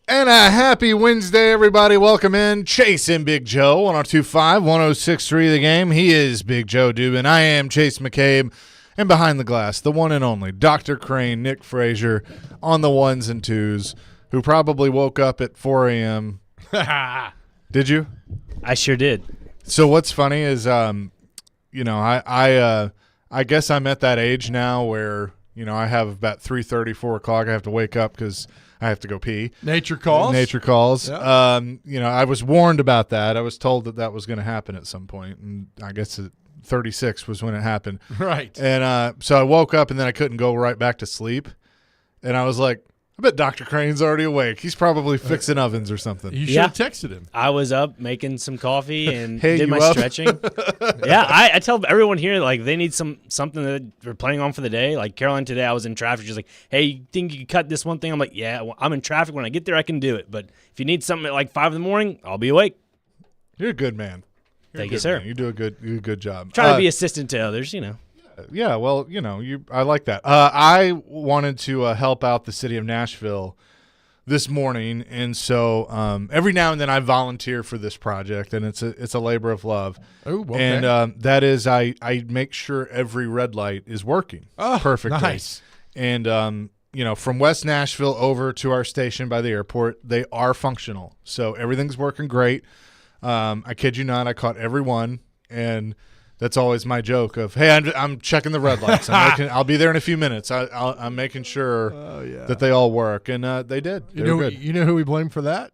And a happy Wednesday, everybody. Welcome in. Chase and Big Joe, 102.5, 106.3 The Game. He is Big Joe Dubin. I am Chase McCabe. And behind the glass, the one and only Dr. Crane, Nick Frazier, on the ones and twos, who probably woke up at 4 a.m. Did you? I sure did. So what's funny is, I guess I'm at that age now where, I have about 3:30, 4 o'clock. I have to wake up because I have to go pee. Nature calls. Nature calls. Yep. I was warned about that. I was told that was going to happen at some point, and I guess at 36 was when it happened. Right. And so I woke up, and then I couldn't go right back to sleep. And I was like, I bet Dr. Crane's already awake. He's probably fixing ovens or something. You should have texted him. I was up making some coffee and Hey, did you my up? stretching. Yeah, I tell everyone here, like, they need something that they're planning on for the day. Like, Caroline today, I was in traffic. She's like, hey, you think you could cut this one thing? I'm like, yeah, well, I'm in traffic. When I get there, I can do it. But if you need something at like 5 in the morning, I'll be awake. You're a good man. Thank you, sir. Man. You do a good job. Trying to be assistant to others, Yeah, well, I like that. I wanted to help out the city of Nashville this morning, and so every now and then I volunteer for this project, and it's a labor of love. Oh, okay. And that is I make sure every red light is working perfectly. Nice. And from West Nashville over to our station by the airport, they are functional, so everything's working great. I kid you not, I caught every one, and that's always my joke of, hey, I'm checking the red lights. I'll be there in a few minutes. I'm making sure that they all work, and they did. They were good. You know who we blame for that?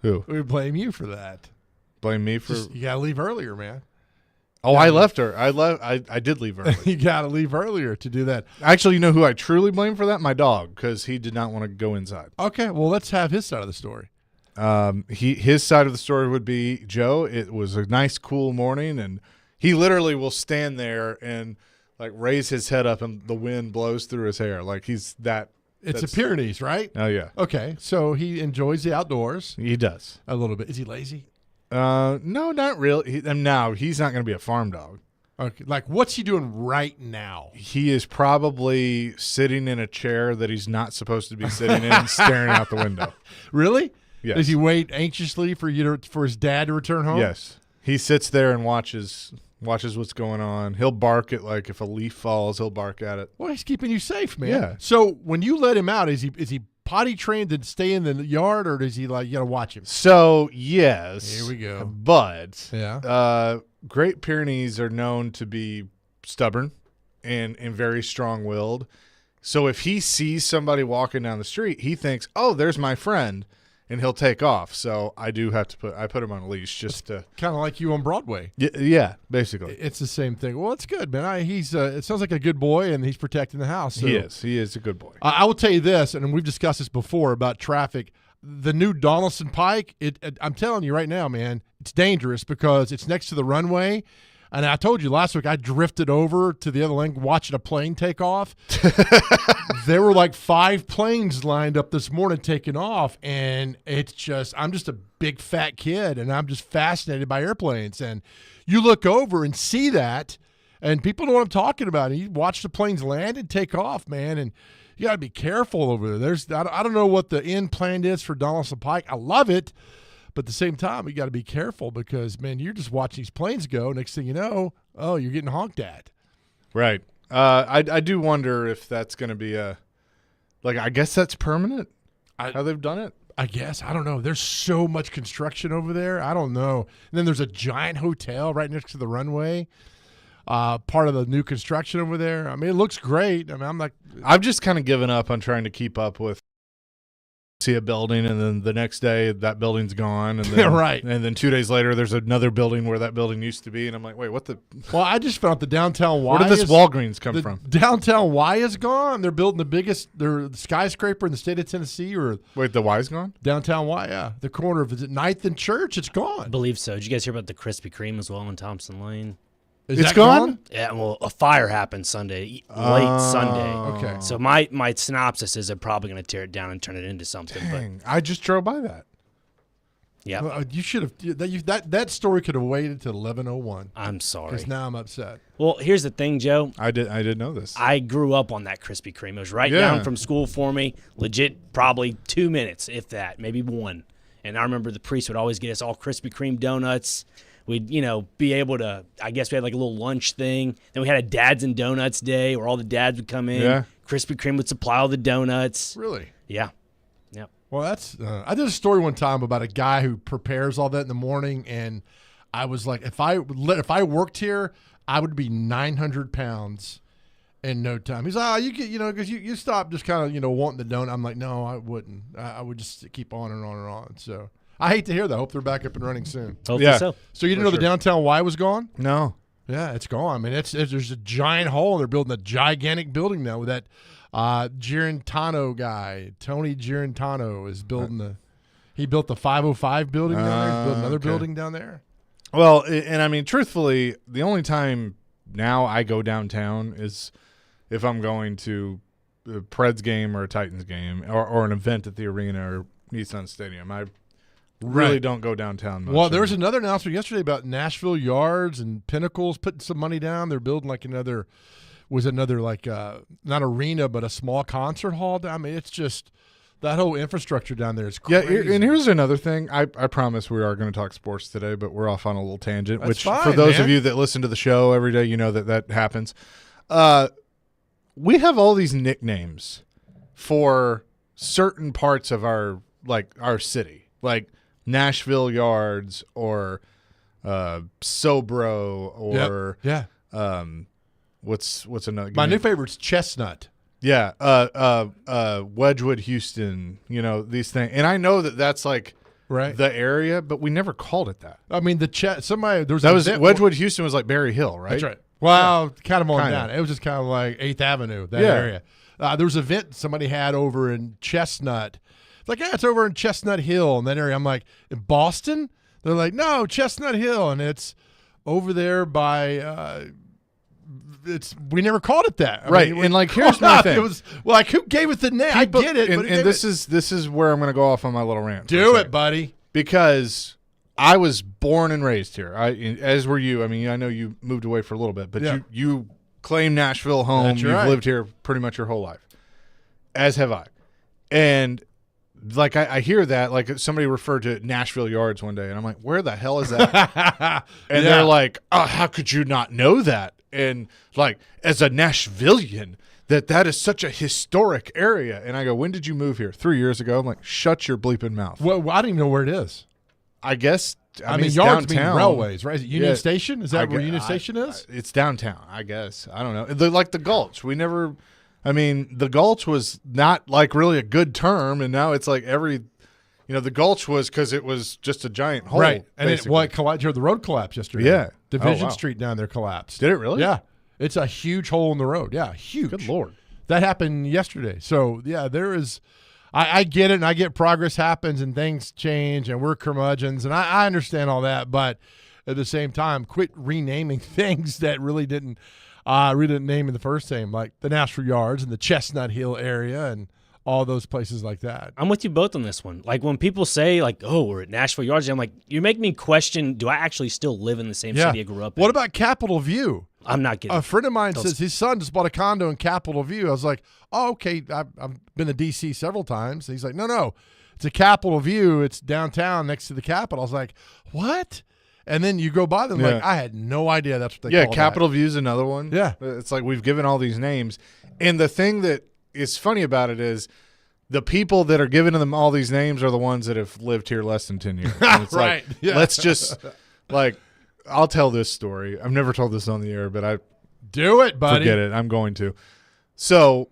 Who? We blame you for that. Blame me for? You got to leave earlier, man. Oh, I left her. I did leave early. You got to leave earlier to do that. Actually, you know who I truly blame for that? My dog, because he did not want to go inside. Okay, well, let's have his side of the story. His side of the story would be, Joe, it was a nice, cool morning, and he literally will stand there and like raise his head up, and the wind blows through his hair. Like he's that. It's the Pyrenees, right? Oh yeah. Okay, so he enjoys the outdoors. He does a little bit. Is he lazy? No, not really. Now he's not going to be a farm dog. Okay, like what's he doing right now? He is probably sitting in a chair that he's not supposed to be sitting in, staring out the window. Really? Yes. Does he wait anxiously for his dad to return home? Yes. He sits there and watches what's going on. He'll bark at, like, if a leaf falls, he'll bark at it. Well, he's keeping you safe, man. Yeah. So when you let him out, is he potty trained to stay in the yard, or does he you got to watch him? So yes. Here we go. But Great Pyrenees are known to be stubborn and very strong-willed. So if he sees somebody walking down the street, he thinks, "Oh, there's my friend." And he'll take off. So I do have to put him on a leash just to kind of like you on Broadway. Yeah, basically. It's the same thing. Well, it's good, man. He's it sounds like a good boy, and he's protecting the house. So. He is a good boy. I will tell you this, and we've discussed this before about traffic. The new Donaldson Pike, I'm telling you right now, man, it's dangerous because it's next to the runway. And I told you last week I drifted over to the other lane watching a plane take off. There were like 5 planes lined up this morning taking off, and I'm just a big fat kid, and I'm just fascinated by airplanes. And you look over and see that, and people know what I'm talking about. And you watch the planes land and take off, man, and you got to be careful over there. I don't know what the end plan is for Donaldson Pike. I love it. But at the same time, you got to be careful because, man, you're just watching these planes go. Next thing you know, you're getting honked at. Right. I do wonder if that's going to be I guess that's permanent, how they've done it. I guess. I don't know. There's so much construction over there. I don't know. And then there's a giant hotel right next to the runway, part of the new construction over there. I mean, it looks great. I mean, I've just kind of given up on trying to keep up with. See a building, and then the next day that building's gone, and then, right. And then 2 days later there's another building where that building used to be, and I'm like, wait, what the? Well, I just found the downtown Y. Where did this Walgreens come from? Downtown Y is gone. They're building the skyscraper in the state of Tennessee, wait, the Y's gone? Downtown Y, yeah, the corner of 9th and Church. It's gone. I believe so. Did you guys hear about the Krispy Kreme as well in Thompson Lane? It's gone? Yeah, well, a fire happened Sunday, late Sunday. Okay. So my synopsis is they're probably going to tear it down and turn it into something. Dang, I just drove by that. Yeah. You should have that story could have waited till 11:01. I'm sorry. Because now I'm upset. Well, here's the thing, Joe. I did know this. I grew up on that Krispy Kreme. It was right Yeah. down from school for me. Legit, probably 2 minutes, if that, maybe one. And I remember the priest would always get us all Krispy Kreme donuts. We'd, be able to, I guess we had like a little lunch thing. Then we had a Dads and Donuts day where all the dads would come in. Yeah. Krispy Kreme would supply all the donuts. Really? Yeah. Yep. Well, that's I did a story one time about a guy who prepares all that in the morning, and I was like, if I worked here, I would be 900 pounds in no time. He's like, you get, because you stop just kind of, wanting the donut. I'm like, no, I wouldn't. I would just keep on and on and on. So I hate to hear that. I hope they're back up and running soon. Hopefully Yeah. so. So you didn't know the downtown Y was gone? No. Yeah, it's gone. I mean, there's a giant hole. They're building a gigantic building now with that Girantano guy. Tony Girantano is building he built the 505 building down there. He's building another building down there. Well, and I mean, truthfully, the only time now I go downtown is if I'm going to a Preds game or a Titans game or an event at the arena or Nissan Stadium. I really don't go downtown much. Well, there was another announcement yesterday about Nashville Yards and Pinnacle's putting some money down. They're building like another not arena but a small concert hall. I mean, it's just that whole infrastructure down there is crazy. Yeah, and here's another thing. I promise we are going to talk sports today, but we're off on a little tangent. That's which, fine, for those man. of you that listen to the show every day, you know that happens. We have all these nicknames for certain parts of our city, like Nashville Yards or Sobro or what's another? My new favorite's Chestnut. Yeah, Wedgwood, Houston. These things, and I know that's like Right. the area, but we never called it that. I mean, That was Wedgwood, Houston was like Berry Hill, right? That's right. Well, kind of on Kinda. down. It was just kind of like 8th Avenue, that area. There was an event somebody had over in Chestnut. It's like, it's over in Chestnut Hill in that area. I'm like, in Boston? They're like, no, Chestnut Hill. And it's over there by we never called it that. Right. And here's my thing. It was who gave it the name? I get it. And this is where I'm going to go off on my little rant. Do it, buddy. Because I was born and raised here. As were you. I mean, I know you moved away for a little bit, but you claim Nashville home. That's You've right. lived here pretty much your whole life, as have I. And I hear that, somebody referred to Nashville Yards one day, and I'm like, where the hell is that? And they're like, oh, how could you not know that? And as a Nashvilleian, that is such a historic area. And I go, when did you move here? 3 years ago. I'm like, shut your bleeping mouth. Well, I don't even know where it is. I guess. I mean, it's yards downtown. mean railways, right? Is it Union Yeah. Station? Is that where Union Station is? It's downtown, I guess. I don't know. The Gulch. We never. I mean, the Gulch was not really a good term, and now it's the Gulch was because it was just a giant hole, Right. And basically. the road collapsed yesterday. Yeah. Division Oh, wow. Street down there collapsed. Did it really? Yeah. It's a huge hole in the road. Yeah, huge. Good Lord. That happened yesterday. So, yeah, there is I get it, and I get progress happens and things change, and we're curmudgeons, and I understand all that, but at the same time, quit renaming things that really didn't name in the first name, like the Nashville Yards and the Chestnut Hill area and all those places like that. I'm with you both on this one. When people say, oh, we're at Nashville Yards, I'm like, you make me question, do I actually still live in the same city I grew up in? What about Capitol View? I'm not getting A friend of mine says his son just bought a condo in Capitol View. I was like, oh, okay. I've been to D.C. several times. And he's like, no. It's a Capitol View. It's downtown next to the Capitol. I was like, what? And then you go by them I had no idea that's what they call Capitol View's another one. Yeah. It's like we've given all these names. And the thing that is funny about it is the people that are giving them all these names are the ones that have lived here less than 10 years. And it's Right. Yeah. let's just I'll tell this story. I've never told this on the air, but I Do it, buddy. forget it. I'm going to. So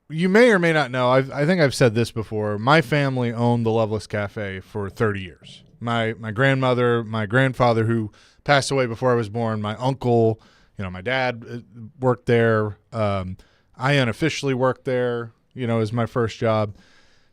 you may or may not know, I think I've said this before. My family owned the Loveless Cafe for 30 years. My grandmother, my grandfather who passed away before I was born, my uncle, my dad worked there. I unofficially worked there, as my first job.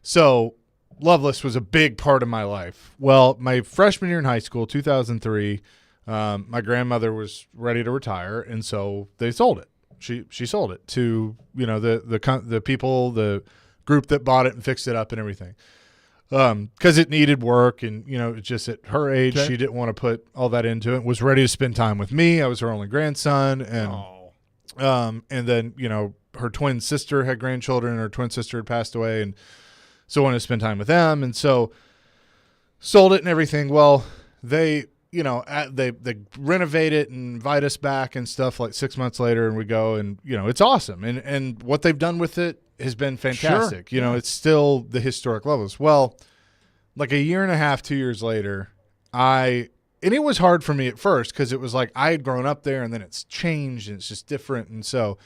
So Loveless was a big part of my life. Well, my freshman year in high school, 2003, my grandmother was ready to retire, and so they sold it. She sold it to the people, the group that bought it and fixed it up and everything. because it needed work, and it's just at her age, Okay. she didn't want to put all that into it. Was ready to spend time with me. I was her only grandson, and and then her twin sister had grandchildren, and her twin sister had passed away, and so wanted to spend time with them, and so sold it and everything. Well, they they renovate it and invite us back and stuff like 6 months later, and we go, and it's awesome, and what they've done with it has been fantastic. Sure. It's still the historic levels. Well, like a year and a half, 2 years later, and it was hard for me at first because it was like I had grown up there, and then it's changed and it's just different, and so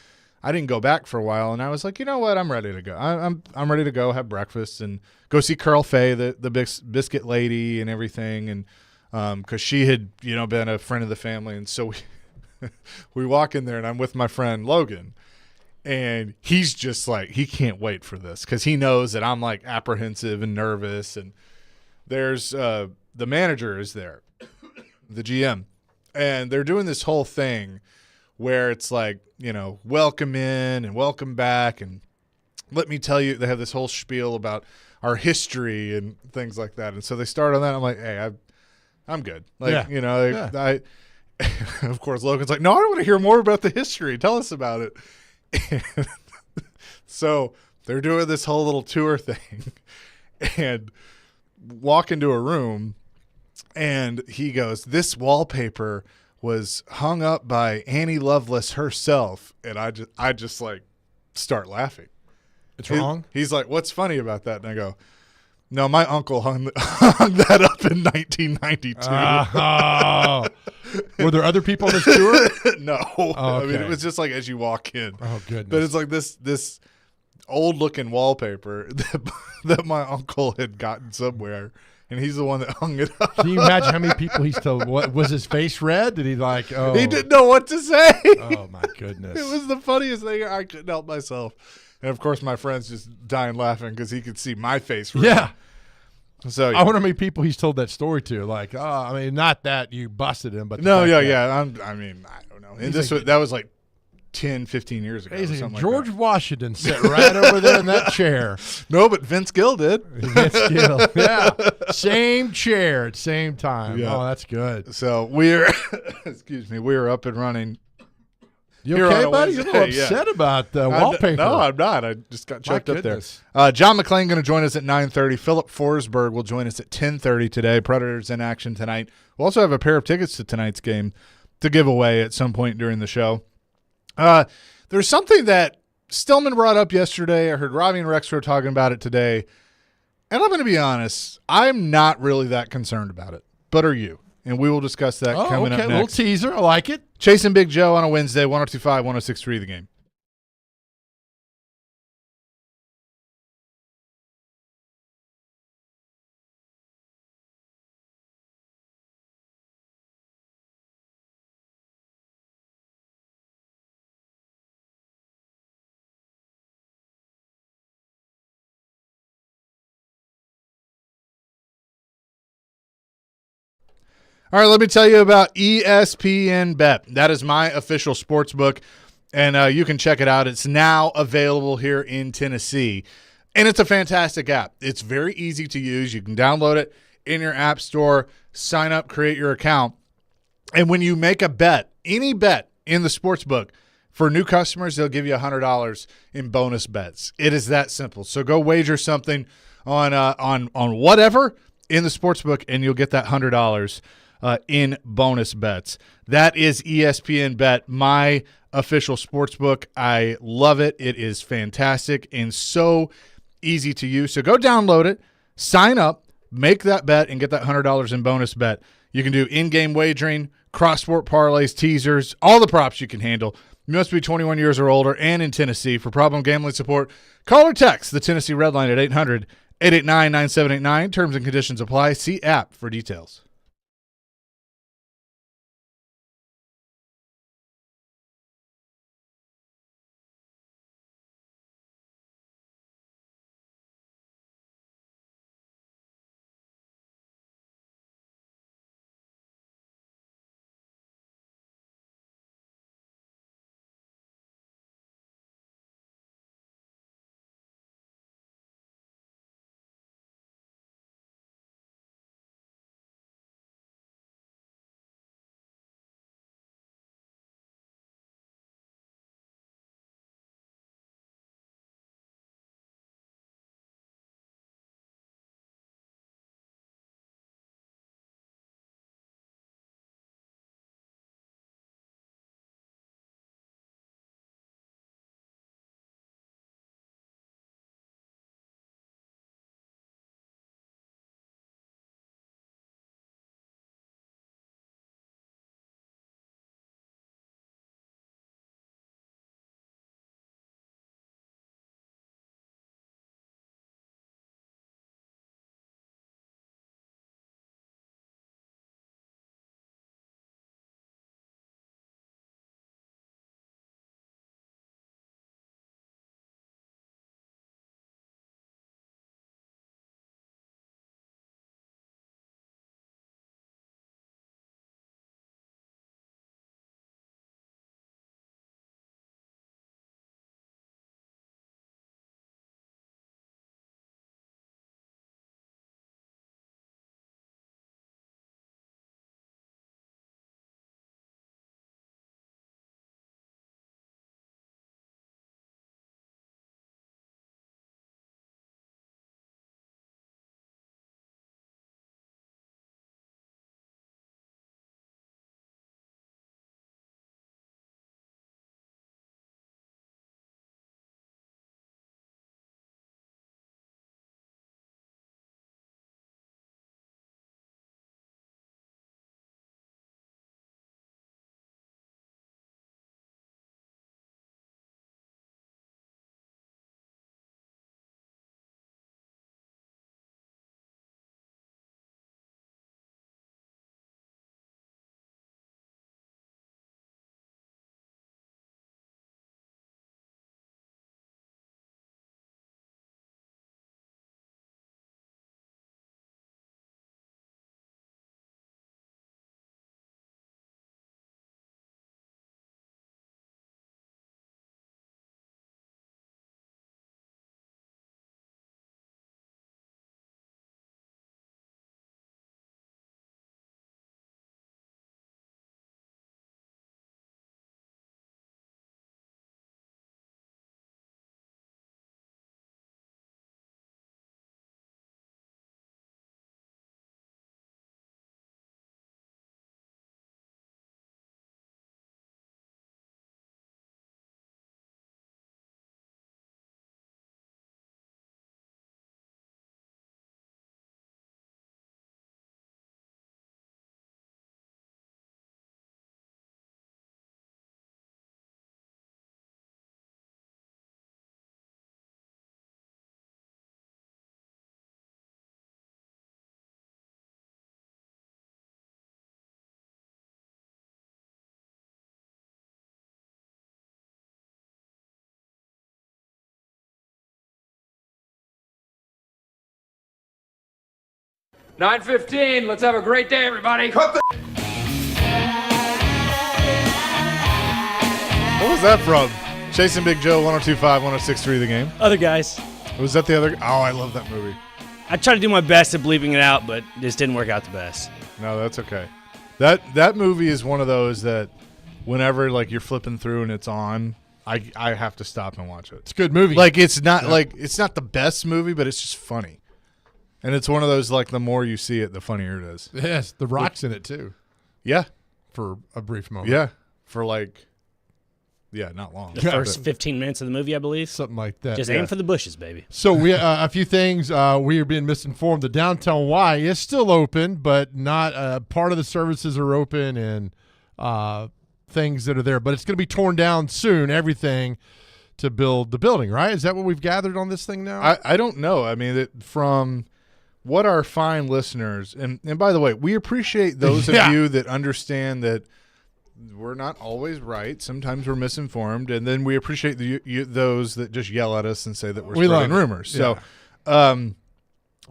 I didn't go back for a while, and I was like, you know what, I'm ready to go. I'm ready to go have breakfast and go see Curl Fay, the biscuit lady, and everything, and because she had been a friend of the family, and so we walk in there, and I'm with my friend Logan. And he's just like, he can't wait for this because he knows that I'm like apprehensive and nervous. And there's the manager is there, the GM, and they're doing this whole thing where it's like, welcome in and welcome back. And let me tell you, they have this whole spiel about our history and things like that. And so they start on that. I'm like, hey, I'm good. Like, Yeah. of course, Logan's like, no, I want to hear more about the history. Tell us about it. And so they're doing this whole little tour thing and walk into a room, and he goes, this wallpaper was hung up by Annie Lovelace herself. And I just like start laughing. It's wrong. He's like, what's funny about that? And I go, no, my uncle hung that up in 1992. Were there other people on this tour? No. Oh, I mean, okay. it was just like as you walk in. Oh, goodness. But it's like this old-looking wallpaper that my uncle had gotten somewhere, and he's the one that hung it up. Can you imagine how many people he's told? What was his face red? Did he like? Oh, He didn't know what to say. Oh my goodness! It was the funniest thing. I couldn't help myself. And, of course, my friend's just dying laughing because he could see my face red. Yeah. So I wonder how many people he's told that story to. Like, I mean, not that you busted him, but the no, fact yeah, that- yeah. I mean, I don't know. And that was like 10, 15 years ago. He's Or like, something George like Washington sat right over there in that chair. that. No, but Vince Gill did. Vince Gill. Yeah, same chair at same time. Yeah. Oh, that's good. So we're, excuse me, we were up and running. You Here okay, on a buddy? You're a little Wednesday, yeah. upset about the wallpaper. No, I'm not. I just got choked up there. goodness. John McClain going to join us at 9:30. Philip Forsberg will join us at 10:30 today. Predators in action tonight. We'll also have a pair of tickets to tonight's game to give away at some point during the show. There's something that Stillman brought up yesterday. I heard Robbie and Rex were talking about it today. And I'm going to be honest, I'm not really that concerned about it. But are you? And we will discuss that coming okay. up Little next. teaser. I like it. Chasing Big Joe on a Wednesday, 102.5, 106.3 The Game. All right, let me tell you about ESPN Bet. That is my official sports book, and you can check it out. It's now available here in Tennessee, and it's a fantastic app. It's very easy to use. You can download it in your app store, sign up, create your account, and when you make a bet, any bet in the sports book, for new customers, they'll give you $100 in bonus bets. It is that simple. So go wager something on whatever in the sports book, and you'll get that $100 in bonus bets. That is ESPN Bet, my official sports book. I love it. It is fantastic and so easy to use. So go download it, sign up, make that bet, and get that $100 in bonus bet. You can do in-game wagering, cross-sport parlays, teasers, all the props you can handle. You must be 21 years or older and in Tennessee. For problem gambling support, call or text the Tennessee Red Line at 800-889-9789. Terms and conditions apply. See app for details. 9:15. Let's have a great day, everybody. What was that from? Chasing Big Joe, 102.5, 106.3 The Game. Other guys. Was that the other? Oh, I love that movie. I tried to do my best at bleeping it out, but this didn't work out the best. No, that's okay. That movie is one of those that whenever like you're flipping through and it's on, I have to stop and watch it. It's a good movie. Like it's not it's not the best movie, but it's just funny. And it's one of those like the more you see it, the funnier it is. Yes, The Rock's in it too. Yeah. For a brief moment. Yeah. For like not long. The first 15 minutes of the movie, I believe. Something like that. Just aim for the bushes, baby. So we a few things. We are being misinformed. The downtown Y is still open, but not part of the services are open and things that are there. But it's going to be torn down soon, everything, to build the building, right? Is that what we've gathered on this thing now? I don't know. I mean, from what our fine listeners, and by the way, we appreciate those of you that understand that we're not always right. Sometimes we're misinformed, and then we appreciate those that just yell at us and say that we're spreading rumors. Yeah. So,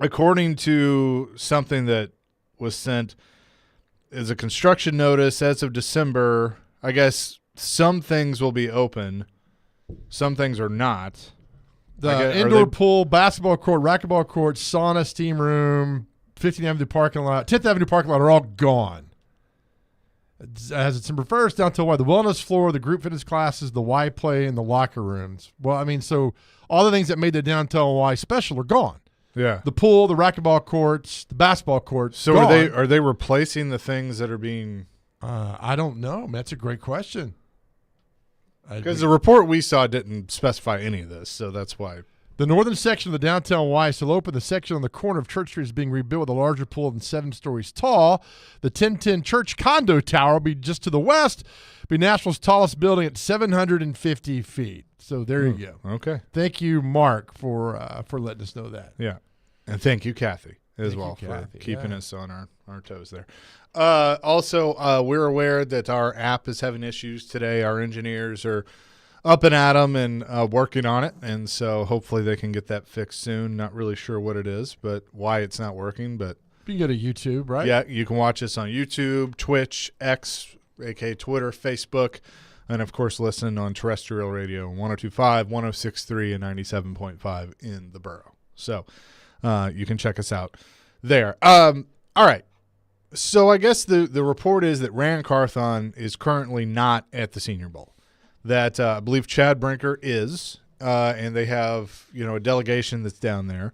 according to something that was sent as a construction notice as of December, I guess some things will be open, some things are not. The indoor pool, basketball court, racquetball court, sauna, steam room, 15th Avenue parking lot, 10th Avenue parking lot are all gone. As December 1st, downtown Y, the wellness floor, the group fitness classes, the Y play, and the locker rooms. Well, I mean, so all the things that made the downtown Y special are gone. Yeah. The pool, the racquetball courts, the basketball courts. So gone. are they replacing the things that are being? I don't know. That's a great question. Because the report we saw didn't specify any of this, so that's why. The northern section of the downtown Y is still open. The section on the corner of Church Street is being rebuilt with a larger pool than 7 stories tall. The 1010 Church Condo Tower will be just to the west, be Nashville's tallest building at 750 feet. So there you go. Okay. Thank you, Mark, for letting us know that. Yeah. And thank you, Kathy, as well, for keeping us on our toes there. Also, we're aware that our app is having issues today. Our engineers are up and at them and working on it, and so hopefully they can get that fixed soon. Not really sure what it is, but why it's not working. But you can go to YouTube, right? Yeah, you can watch us on YouTube, Twitch, X, aka Twitter, Facebook, and of course listen on terrestrial radio 102.5, 106.3, and 97.5 in the borough. So you can check us out there. All right. So I guess the report is that Rand Carthon is currently not at the Senior Bowl. That I believe Chad Brinker is, and they have a delegation that's down there.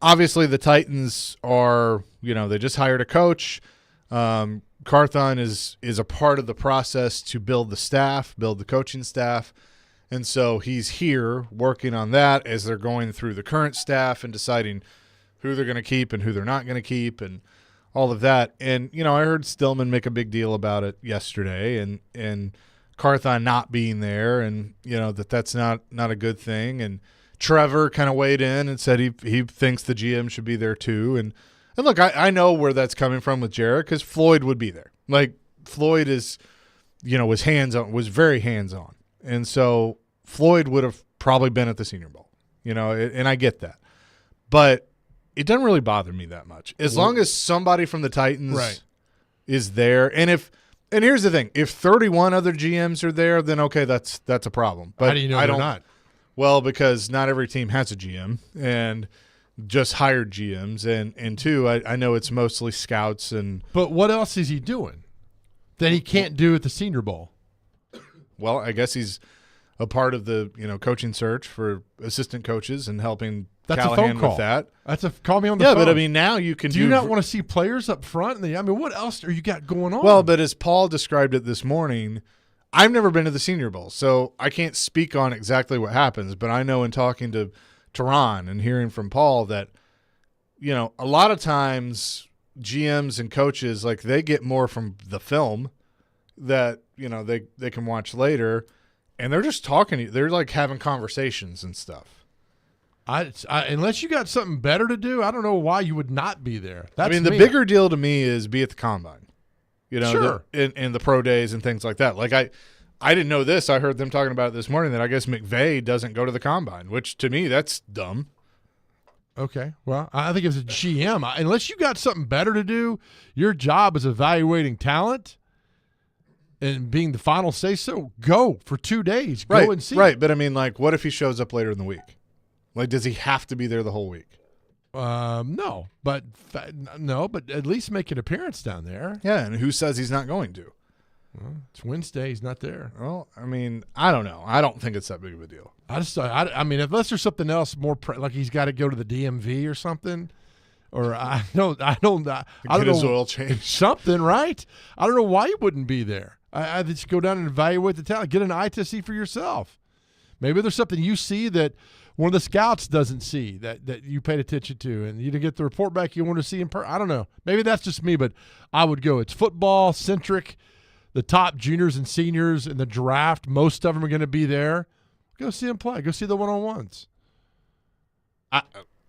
Obviously, the Titans are they just hired a coach. Carthon is a part of the process to build the staff, build the coaching staff, and so he's here working on that as they're going through the current staff and deciding who they're going to keep and who they're not going to keep and all of that. And I heard Stillman make a big deal about it yesterday, and Carthon not being there, and that's not a good thing. And Trevor kind of weighed in and said he thinks the GM should be there too. And look, I know where that's coming from with Jarrett, because Floyd would be there. Like Floyd is, was very hands on, and so Floyd would have probably been at the Senior Bowl. And I get that, but it doesn't really bother me that much as long as somebody from the Titans is there. And here's the thing: if 31 other GMs are there, then okay, that's a problem. But how do you know they're not? Well, because not every team has a GM, and just hired GMs, and two, I know it's mostly scouts. But what else is he doing that he can't do at the Senior Bowl? Well, I guess he's a part of the coaching search for assistant coaches and helping Callahan a phone call. with that. That's a call me on the phone. Yeah, but I mean now you can. Do you not want to see players up front? What else are you got going on? Well, but as Paul described it this morning, I've never been to the Senior Bowl, so I can't speak on exactly what happens. But I know in talking to Teron and hearing from Paul that a lot of times GMs and coaches they get more from the film that they can watch later, and they're just talking. They're having conversations and stuff. Unless you got something better to do, I don't know why you would not be there. The bigger deal to me is be at the combine, sure. in the pro days and things like that. Like I didn't know this. I heard them talking about it this morning that I guess McVay doesn't go to the combine, which to me that's dumb. Okay. Well, I think as a GM, unless you got something better to do, your job is evaluating talent and being the final say-so. Go for 2 days. Go and see. Right, but I mean, like, what if he shows up later in the week? Like, does he have to be there the whole week? No, but at least make an appearance down there. Yeah, and who says he's not going to? Well, it's Wednesday. He's not there. Well, I mean, I don't know. I don't think it's that big of a deal. I mean, unless there's something else more like he's got to go to the DMV or something, or I don't Get his know, oil changed. something, right? I don't know why he wouldn't be there. I just go down and evaluate the talent. Get an eye to see for yourself. Maybe there's something you see that one of the scouts doesn't see that you paid attention to, and you didn't get the report back you want to see in person. I don't know. Maybe that's just me, but I would go. It's football centric. The top juniors and seniors in the draft, most of them are going to be there. Go see them play. Go see the one-on-ones.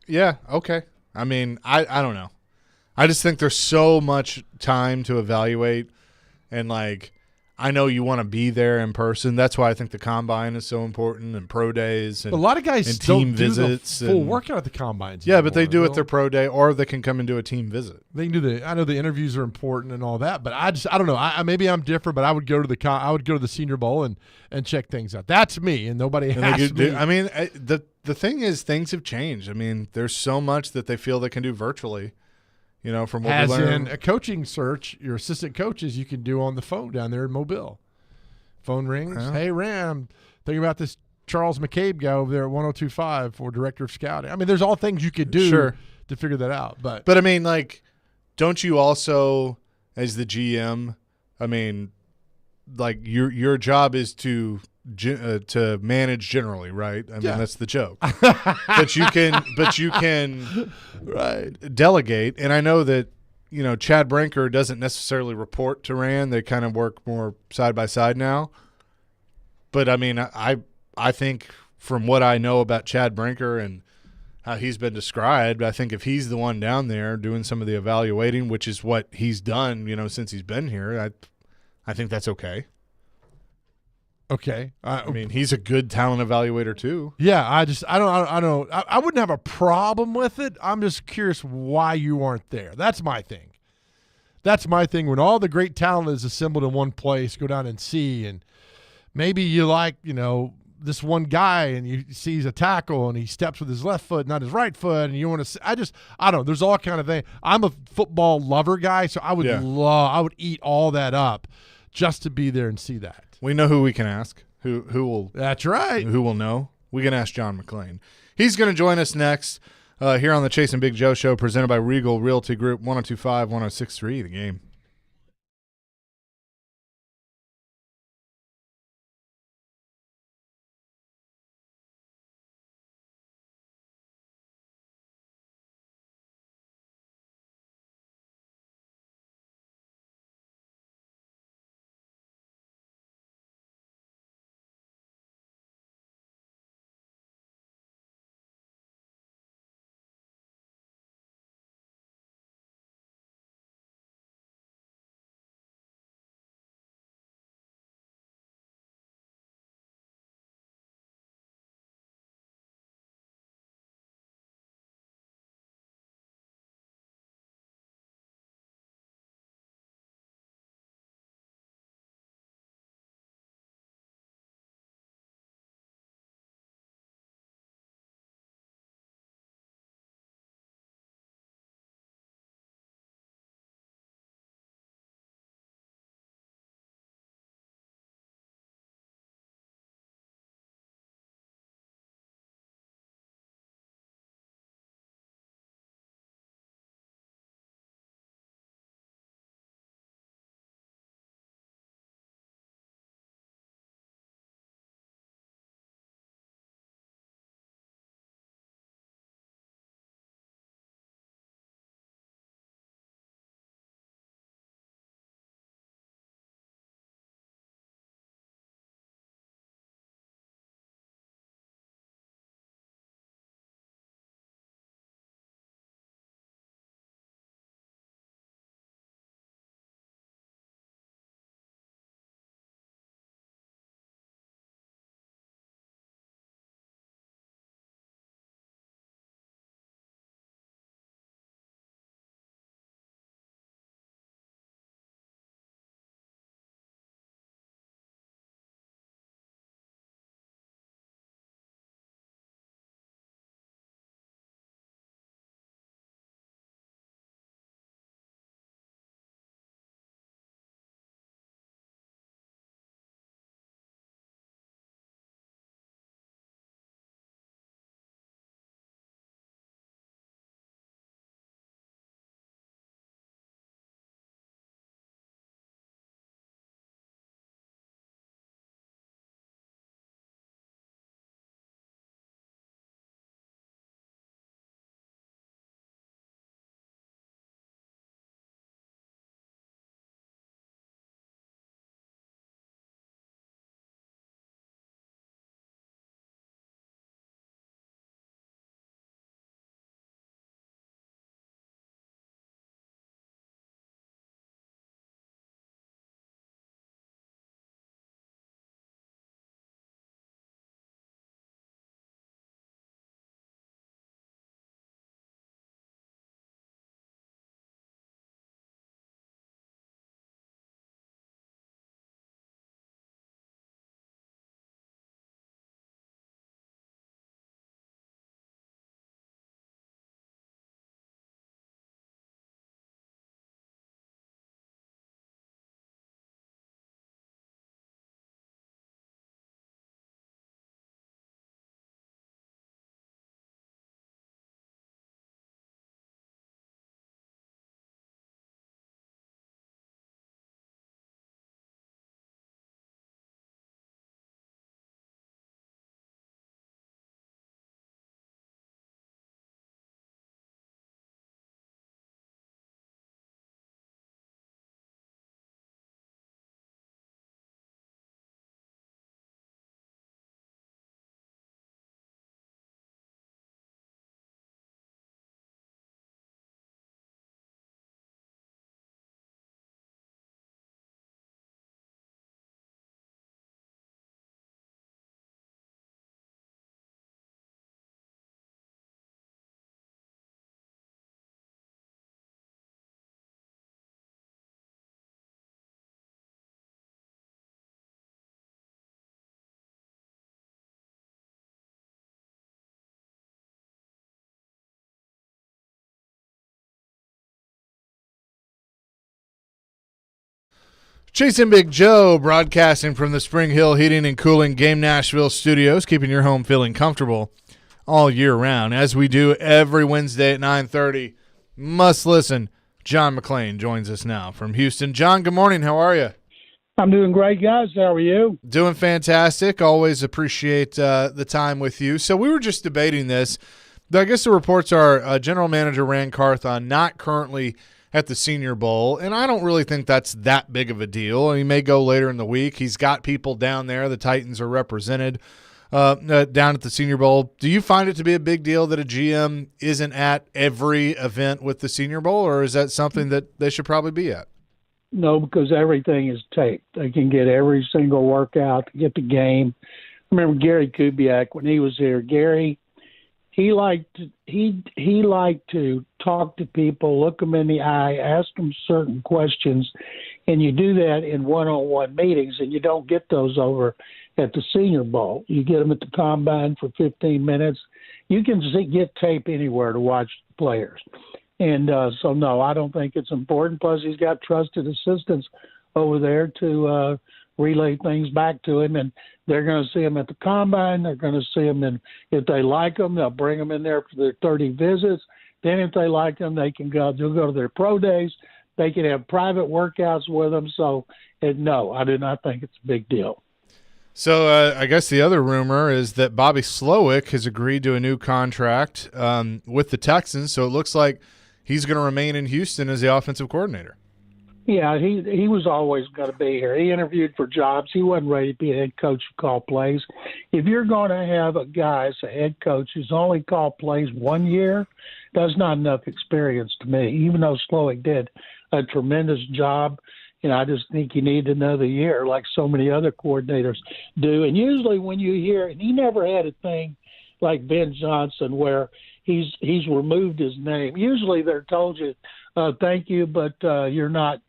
Yeah, okay. I mean, I don't know. I just think there's so much time to evaluate, and, like, I know you want to be there in person. That's why I think the combine is so important, and pro days, and a lot of guys and don't team do visits, the full and workout at the combines. yeah, but they anymore. do it their pro day, or they can come and do a team visit. They can do I know the interviews are important and all that, but I don't know. Maybe I'm different, but I would go to the Senior Bowl and check things out. That's me, and nobody has me. I mean, the thing is, things have changed. I mean, there's so much that they feel they can do virtually. You know, from what As we learned. in a coaching search, your assistant coaches you can do on the phone down there in Mobile. Phone rings. Yeah. Hey, Ram, thinking about this Charles McCabe guy over there at 102.5 for director of scouting. I mean, there's all things you could do to figure that out. But I mean, like, don't you also, as the GM, I mean, like your job is to manage generally, right? I mean, that's the joke. but you can right delegate. And I know that, you know, Chad Brinker doesn't necessarily report to Rand. They kind of work more side by side now. But I mean, I think from what I know about Chad Brinker and how he's been described, I think if he's the one down there doing some of the evaluating, which is what he's done, you know, since he's been here, I think that's okay. Okay. I mean, he's a good talent evaluator too. Yeah, I wouldn't have a problem with it. I'm just curious why you aren't there. That's my thing. When all the great talent is assembled in one place, go down and see, and maybe you like, you know, this one guy and you sees a tackle and he steps with his left foot, not his right foot, and you want to I don't know. There's all kind of things. I'm a football lover guy, so I would eat all that up just to be there and see that. We know who we can ask. Who will? That's right. Who will know? We can ask John McClain. He's going to join us next here on the Chase and Big Joe Show, presented by Regal Realty Group, 102.5, 106.3, The Game. Chasing Big Joe, broadcasting from the Spring Hill Heating and Cooling Game Nashville studios, keeping your home feeling comfortable all year round. As we do every Wednesday at 9:30, must listen. John McClain joins us now from Houston. John, good morning. How are you? I'm doing great, guys. How are you? Doing fantastic. Always appreciate the time with you. So we were just debating this. I guess the reports are General Manager Rand Carthon not currently at the Senior Bowl, and I don't really think that's that big of a deal. He may go later in the week. He's got people down there. The Titans are represented down at the Senior Bowl. Do you find it to be a big deal that a GM isn't at every event with the Senior Bowl, or is that something that they should probably be at? No, because everything is taped. They can get every single workout, get the game. I remember Gary Kubiak when he was here. Gary, he liked to talk to people, look them in the eye, ask them certain questions, and you do that in one-on-one meetings, and you don't get those over at the Senior Bowl. You get them at the Combine for 15 minutes. You can get tape anywhere to watch players. And so, no, I don't think it's important. Plus, he's got trusted assistants over there to relay things back to him, and they're going to see him at the Combine. They're going to see him, and if they like him, they'll bring him in there for their 30 visits. Then if they like him, they can go. They'll go to their pro days. They can have private workouts with them. So, no, I do not think it's a big deal. So I guess the other rumor is that Bobby Slowick has agreed to a new contract with the Texans. So it looks like he's going to remain in Houston as the offensive coordinator. Yeah, he was always going to be here. He interviewed for jobs. He wasn't ready to be a head coach to call plays. If you're going to have a guy as a head coach who's only called plays 1 year, that's not enough experience to me. Even though Slowick did a tremendous job, I just think you need another year like so many other coordinators do. And usually when you hear, and he never had a thing like Ben Johnson where he's removed his name. Usually they're told you, thank you, but you're not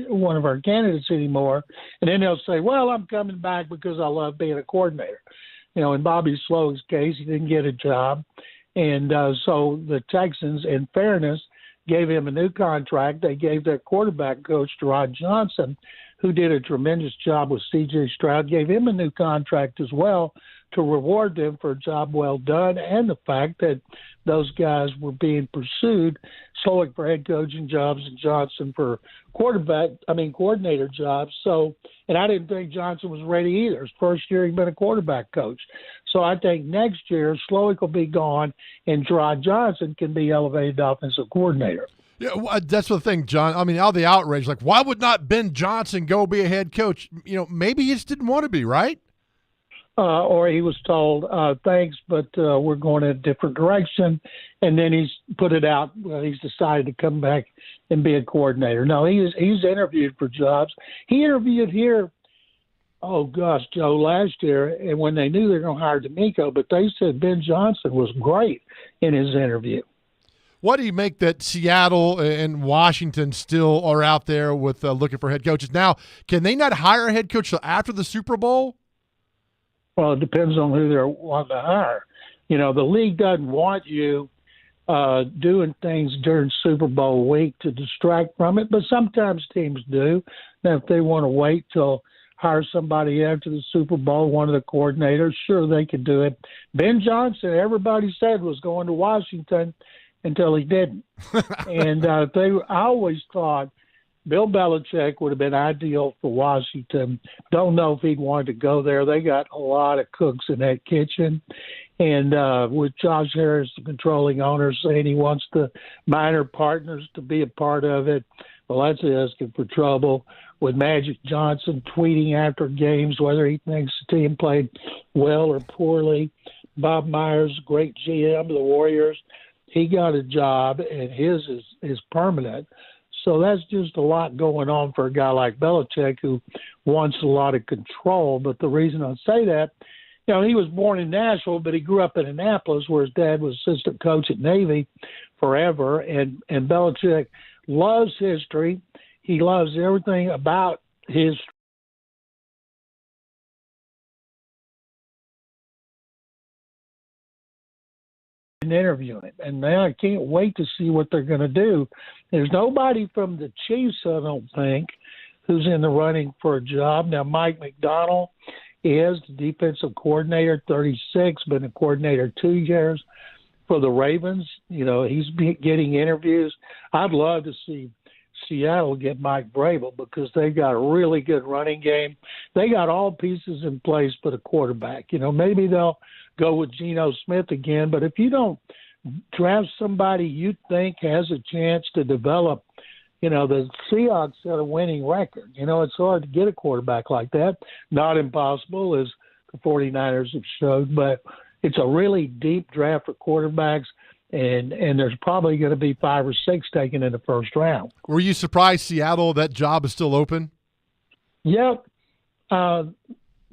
one of our candidates anymore. And then they'll say, well, I'm coming back because I love being a coordinator. In Bobby Slowick's case, he didn't get a job. And so the Texans, in fairness, gave him a new contract. They gave their quarterback coach, Rod Johnson, who did a tremendous job with C.J. Stroud, gave him a new contract as well to reward them for a job well done and the fact that those guys were being pursued, Slowick for head coaching jobs and Johnson for coordinator jobs. So, and I didn't think Johnson was ready either. His first year he'd been a quarterback coach. So I think next year Slowick will be gone and Rod Johnson can be elevated offensive coordinator. Yeah, that's the thing, John. I mean, all the outrage, like, why would not Ben Johnson go be a head coach? Maybe he just didn't want to be, right? Or he was told, thanks, but we're going in a different direction. And then he's put it out. He's decided to come back and be a coordinator. No, he's interviewed for jobs. He interviewed here, Joe, last year, and when they knew they were going to hire D'Amico, but they said Ben Johnson was great in his interview. What do you make that Seattle and Washington still are out there with looking for head coaches? Now, can they not hire a head coach till after the Super Bowl? Well, it depends on who they're wanting to hire. The league doesn't want you doing things during Super Bowl week to distract from it, but sometimes teams do. Now, if they want to wait till hire somebody after the Super Bowl, one of the coordinators, sure, they could do it. Ben Johnson, everybody said was going to Washington until he didn't. And I always thought Bill Belichick would have been ideal for Washington. Don't know if he'd wanted to go there. They got a lot of cooks in that kitchen. And with Josh Harris, the controlling owner, saying he wants the minor partners to be a part of it, well, that's asking for trouble. With Magic Johnson tweeting after games whether he thinks the team played well or poorly. Bob Myers, great GM of the Warriors, he got a job, and his is permanent. So that's just a lot going on for a guy like Belichick who wants a lot of control. But the reason I say that, he was born in Nashville, but he grew up in Annapolis where his dad was assistant coach at Navy forever. And Belichick loves history. He loves everything about his interviewing it. And now I can't wait to see what they're going to do. There's nobody from the Chiefs, I don't think, who's in the running for a job. Now, Mike McDonald is the defensive coordinator, 36, been a coordinator 2 years for the Ravens. You know, he's getting interviews. I'd love to see Seattle get Mike Vrabel because they've got a really good running game. They got all pieces in place for the quarterback. You know, maybe they'll go with Geno Smith again, but if you don't draft somebody you think has a chance to develop, you know, the Seahawks had a winning record. You know, it's hard to get a quarterback like that. Not impossible, as the 49ers have showed, but it's a really deep draft for quarterbacks, and there's probably going to be 5 or 6 taken in the first round. Were you surprised Seattle, that job is still open? Yep. The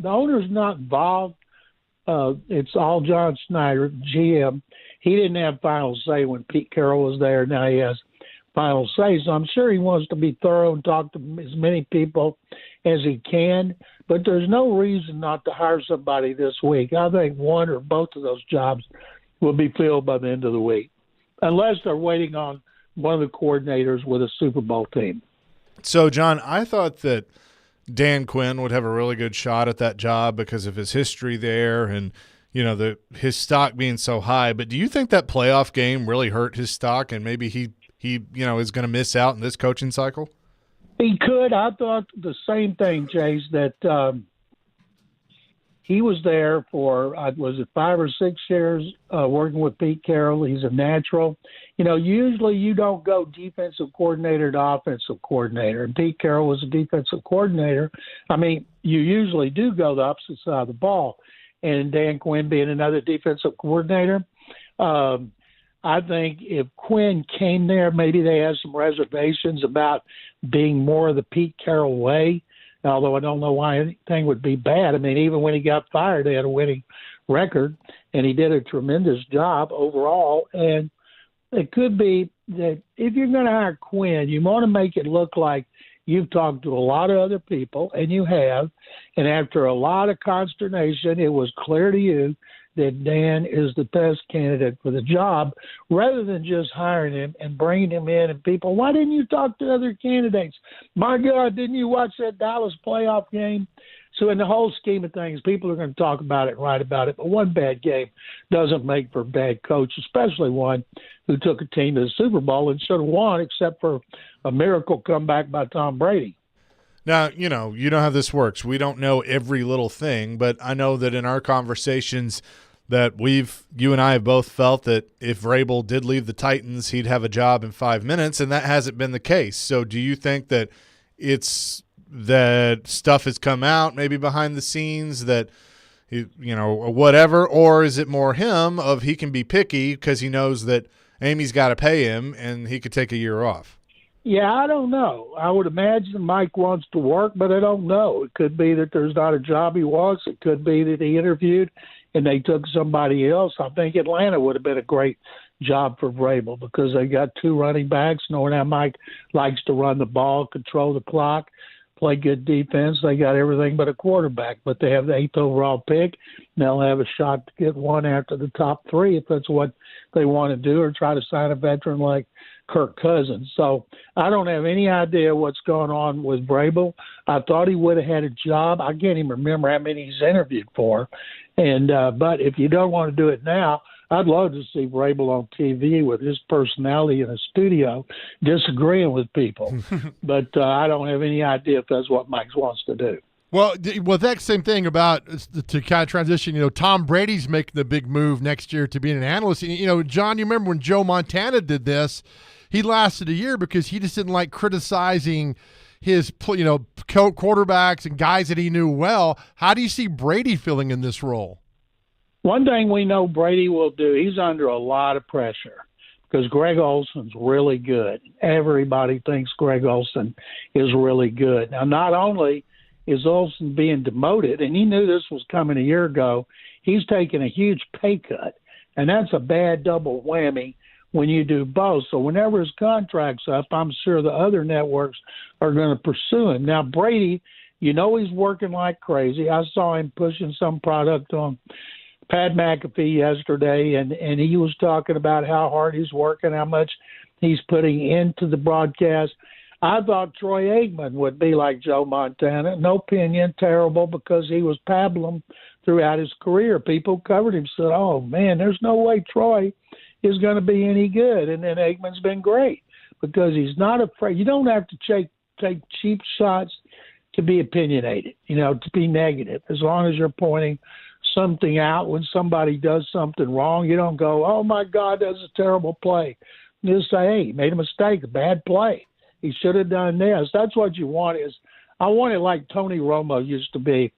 owner's not involved. It's all John Snyder, GM. He didn't have final say when Pete Carroll was there. Now he has final say. So I'm sure he wants to be thorough and talk to as many people as he can. But there's no reason not to hire somebody this week. I think one or both of those jobs will be filled by the end of the week, unless they're waiting on one of the coordinators with a Super Bowl team. So, John, I thought that Dan Quinn would have a really good shot at that job because of his history there and, you know, his stock being so high. But do you think that playoff game really hurt his stock and maybe he you know, is going to miss out in this coaching cycle? He could. I thought the same thing, Chase, that he was there for, was it 5 or 6 years working with Pete Carroll. He's a natural. You know, usually you don't go defensive coordinator to offensive coordinator. And Pete Carroll was a defensive coordinator. I mean, you usually do go the opposite side of the ball. And Dan Quinn being another defensive coordinator, I think if Quinn came there, maybe they had some reservations about being more of the Pete Carroll way, although I don't know why anything would be bad. I mean, even when he got fired, they had a winning record, and he did a tremendous job overall. And it could be that if you're going to hire Quinn, you want to make it look like you've talked to a lot of other people, and you have, and after a lot of consternation, it was clear to you that Dan is the best candidate for the job, rather than just hiring him and bringing him in and people, why didn't you talk to other candidates? My God, didn't you watch that Dallas playoff game? So in the whole scheme of things, people are going to talk about it and write about it, but one bad game doesn't make for a bad coach, especially one who took a team to the Super Bowl and should have won, except for a miracle comeback by Tom Brady. Now, you know how this works. We don't know every little thing, but I know that in our conversations that you and I have both felt that if Vrabel did leave the Titans, he'd have a job in 5 minutes, and that hasn't been the case. So do you think that it's that stuff has come out maybe behind the scenes that, you know, whatever, or is it more him of he can be picky because he knows that Amy's got to pay him and he could take a year off? Yeah, I don't know. I would imagine Mike wants to work, but I don't know. It could be that there's not a job he wants. It could be that he interviewed and they took somebody else. I think Atlanta would have been a great job for Vrabel because they got 2 running backs, knowing how Mike likes to run the ball, control the clock, play good defense. They got everything but a quarterback, but they have the 8th overall pick. And they'll have a shot to get one after the top 3 if that's what they want to do, or try to sign a veteran like Kirk Cousins. So I don't have any idea what's going on with Vrabel. I thought he would have had a job. I can't even remember how many he's interviewed for. And but if you don't want to do it now, I'd love to see Vrabel on TV with his personality in a studio disagreeing with people. But I don't have any idea if that's what Mike wants to do. Well, that same thing about to kind of transition, you know, Tom Brady's making the big move next year to being an analyst. You know, John, you remember when Joe Montana did this, he lasted a year because he just didn't like criticizing his, you know, quarterbacks and guys that he knew well. How do you see Brady filling in this role? One thing we know Brady will do, he's under a lot of pressure because Greg Olson's really good. Everybody thinks Greg Olson is really good. Now, not only is Olson being demoted, and he knew this was coming a year ago, he's taking a huge pay cut, and that's a bad double whammy when you do both. So whenever his contract's up, I'm sure the other networks are going to pursue him. Now, Brady, you know he's working like crazy. I saw him pushing some product on Pat McAfee yesterday, and he was talking about how hard he's working, how much he's putting into the broadcast. I thought Troy Aikman would be like Joe Montana. No opinion, terrible, because he was pablum throughout his career. People covered him, said, "Oh man, there's no way Troy is going to be any good." And then Aikman's been great because he's not afraid. You don't have to take cheap shots to be opinionated, to be negative. As long as you're pointing something out when somebody does something wrong, you don't go, "Oh my God, that's a terrible play." You just say, "Hey, he made a mistake, a bad play. He should have done this." That's what you want. I want it like Tony Romo used to be.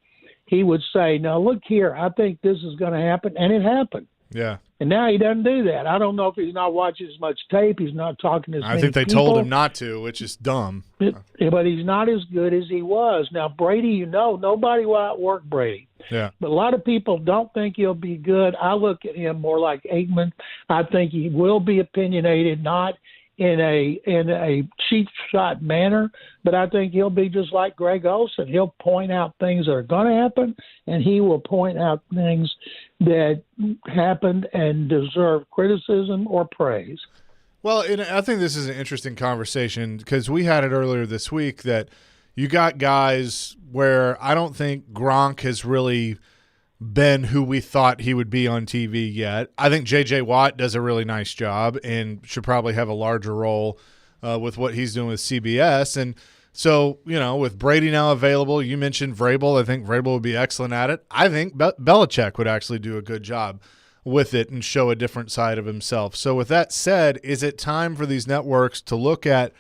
He would say, "Now look here, I think this is going to happen," and it happened. Yeah. And now he doesn't do that. I don't know if he's not watching as much tape. He's not talking to as many I think they people. told him not to, which is dumb. But he's not as good as he was. Now, Brady, nobody will outwork Brady. Yeah. But a lot of people don't think he'll be good. I look at him more like Aikman. I think he will be opinionated, not in a cheap shot manner, but I think he'll be just like Greg Olson. He'll point out things that are going to happen, and he will point out things that happened and deserve criticism or praise. Well, and I think this is an interesting conversation because we had it earlier this week that you got guys where I don't think Gronk has really been who we thought he would be on TV yet. I think J.J. Watt does a really nice job and should probably have a larger role with what he's doing with CBS. And so, with Brady now available, you mentioned Vrabel. I think Vrabel would be excellent at it. I think Belichick would actually do a good job with it and show a different side of himself. So with that said, is it time for these networks to look at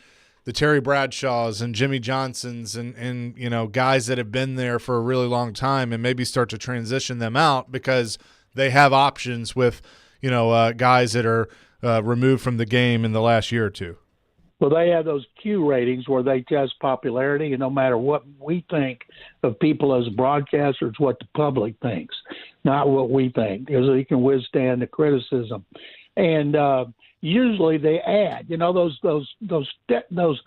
the Terry Bradshaws and Jimmy Johnsons and guys that have been there for a really long time and maybe start to transition them out because they have options with, guys that are removed from the game in the last year or two? Well, they have those Q ratings where they test popularity, and no matter what we think of people as broadcasters, what the public thinks, not what we think, because they can withstand the criticism. And usually they add, those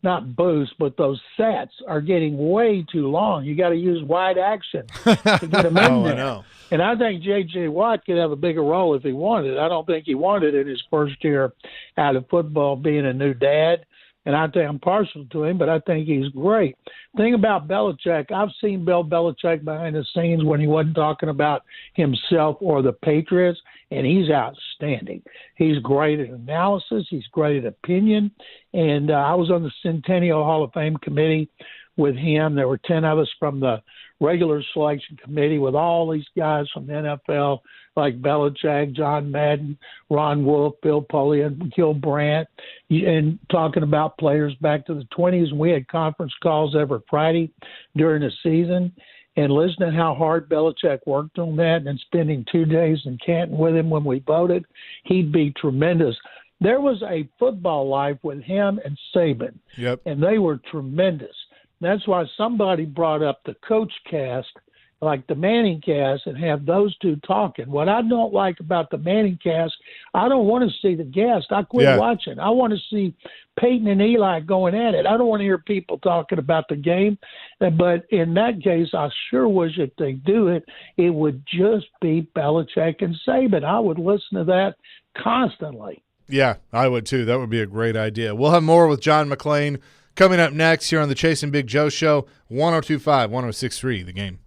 not boosts, but those sets are getting way too long. You got to use wide action to get them in there. I know. And I think J.J. Watt could have a bigger role if he wanted. I don't think he wanted in his first year out of football being a new dad. And I think I'm partial to him, but I think he's great. Thing about Belichick, I've seen Bill Belichick behind the scenes when he wasn't talking about himself or the Patriots, and he's outstanding. He's great at analysis. He's great at opinion. And I was on the Centennial Hall of Fame committee with him. There were 10 of us from the regular selection committee with all these guys from the NFL like Belichick, John Madden, Ron Wolf, Bill Polian, Gil Brandt, and talking about players back to the 20s. And we had conference calls every Friday during the season and listening how hard Belichick worked on that and spending 2 days in Canton with him when we voted. He'd be tremendous. There was a football life with him and Saban, and they were tremendous. That's why somebody brought up the coach cast, like the Manning cast, and have those two talking. What I don't like about the Manning cast, I don't want to see the guest. I quit watching. I want to see Peyton and Eli going at it. I don't want to hear people talking about the game. But in that case, I sure wish if they do it, it would just be Belichick and Saban. I would listen to that constantly. Yeah, I would too. That would be a great idea. We'll have more with John McClain coming up next here on the Chasing Big Joe Show, 102.5, 106.3, The Game.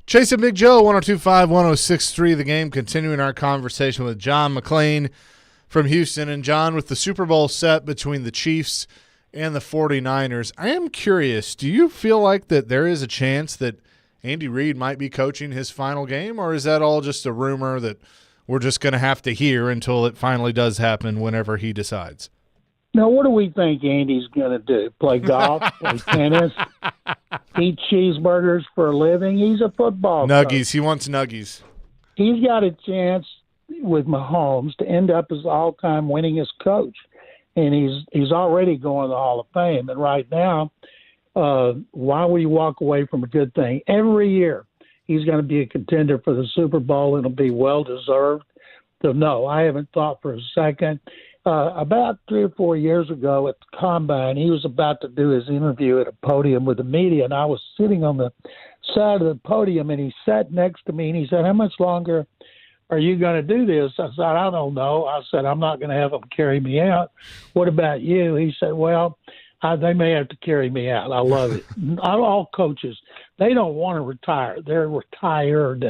Chasing Big Joe, 102.5, 106.3 The Game, continuing our conversation with John McClain from Houston. And John, with the Super Bowl set between the Chiefs and the 49ers, I am curious, do you feel like that there is a chance that Andy Reid might be coaching his final game, or is that all just a rumor that we're just going to have to hear until it finally does happen whenever he decides? Now, what do we think Andy's going to do? Play golf, play tennis, eat cheeseburgers for a living? He's a football Nuggies. coach. He wants nuggies. He's got a chance with Mahomes to end up as the all-time winningest coach, and he's already going to the Hall of Fame. And right now, why would you walk away from a good thing? Every year, he's going to be a contender for the Super Bowl, and it'll be well-deserved. So, no, I haven't thought for a second. About 3 or 4 years ago at the Combine, he was about to do his interview at a podium with the media, and I was sitting on the side of the podium, and he sat next to me, and he said, "How much longer are you going to do this?" I said, "I don't know." I said, "I'm not going to have them carry me out. What about you?" He said, "Well, they may have to carry me out." I love it. All coaches, they don't want to retire. They're retired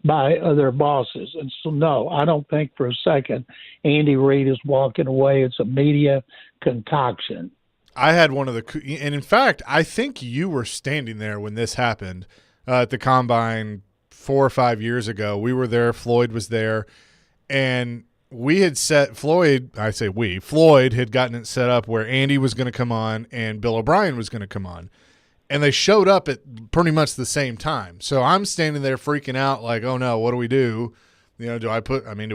by their bosses. And so, no, I don't think for a second Andy Reid is walking away. It's a media concoction. I had one of the – and, in fact, I think you were standing there when this happened at the Combine 4 or 5 years ago. We were there. Floyd was there. And we had set – Floyd had gotten it set up where Andy was going to come on and Bill O'Brien was going to come on. And they showed up at pretty much the same time. So I'm standing there freaking out like, oh, no, what do we do? You know, do we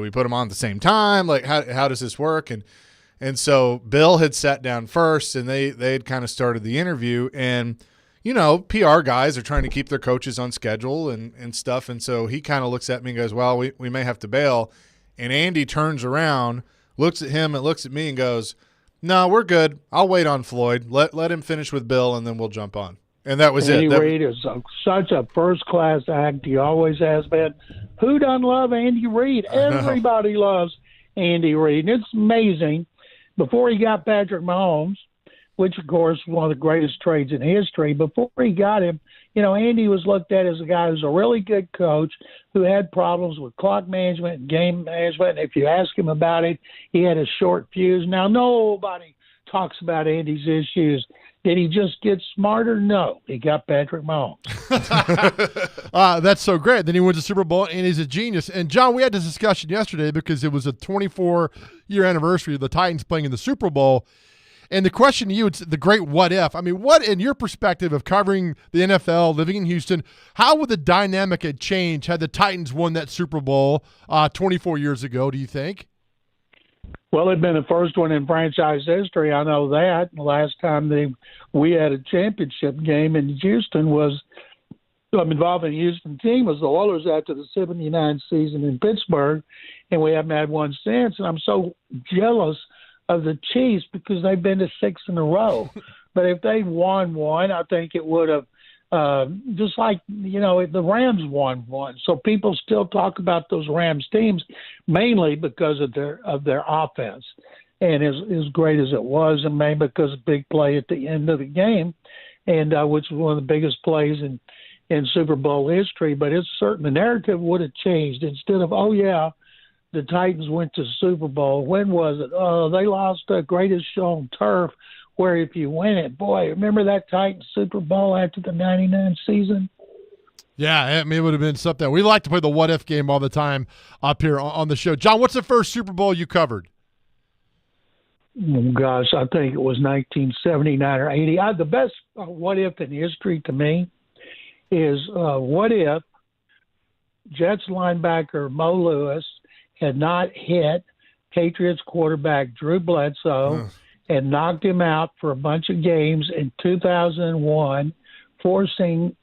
put them on at the same time? Like, how does this work? And so Bill had sat down first, and they had kind of started the interview. And, you know, PR guys are trying to keep their coaches on schedule and stuff. And so he kind of looks at me and goes, well, we may have to bail. And Andy turns around, looks at him and looks at me and goes, no, we're good. I'll wait on Floyd. Let him finish with Bill, and then we'll jump on. And that was Andy it. Reid is such a first-class act. He always has been. Who doesn't love Andy Reid? Everybody loves Andy Reid. And it's amazing. Before he got Patrick Mahomes, which, of course, was one of the greatest trades in history, before he got him, you know, Andy was looked at as a guy who's a really good coach who had problems with clock management and game management. And if you ask him about it, he had a short fuse. Now, nobody talks about Andy's issues. Did he just get smarter? No. He got Patrick Mahomes. That's so great. Then he wins the Super Bowl, and he's a genius. And, John, we had this discussion yesterday because it was a 24-year anniversary of the Titans playing in the Super Bowl. And the question to you, it's the great what if. I mean, what, in your perspective of covering the NFL, living in Houston, how would the dynamic have changed had the Titans won that Super Bowl 24 years ago, do you think? Well, it'd been the first one in franchise history. I know that. The last time we had a championship game in Houston was involving a Houston team was the Oilers after the 79 season in Pittsburgh, and we haven't had one since. And I'm so jealous of the Chiefs because they've been to 6 in a row. But if they won one, I think it would have just like, you know, the Rams won one. So people still talk about those Rams teams mainly because of their offense. And as great as it was, and maybe because of big play at the end of the game, and which was one of the biggest plays in Super Bowl history. But it's certain the narrative would have changed. Instead of, oh, yeah, the Titans went to Super Bowl. When was it? Oh, they lost the greatest show on turf, where if you win it, boy, remember that Titans Super Bowl after the 99 season? Yeah, I mean, it would have been something. We like to play the what-if game all the time up here on the show. John, what's the first Super Bowl you covered? Oh, gosh, I think it was 1979 or 80. The best what-if in history to me is what if Jets linebacker Mo Lewis had not hit Patriots quarterback Drew Bledsoe and knocked him out for a bunch of games in 2001, forcing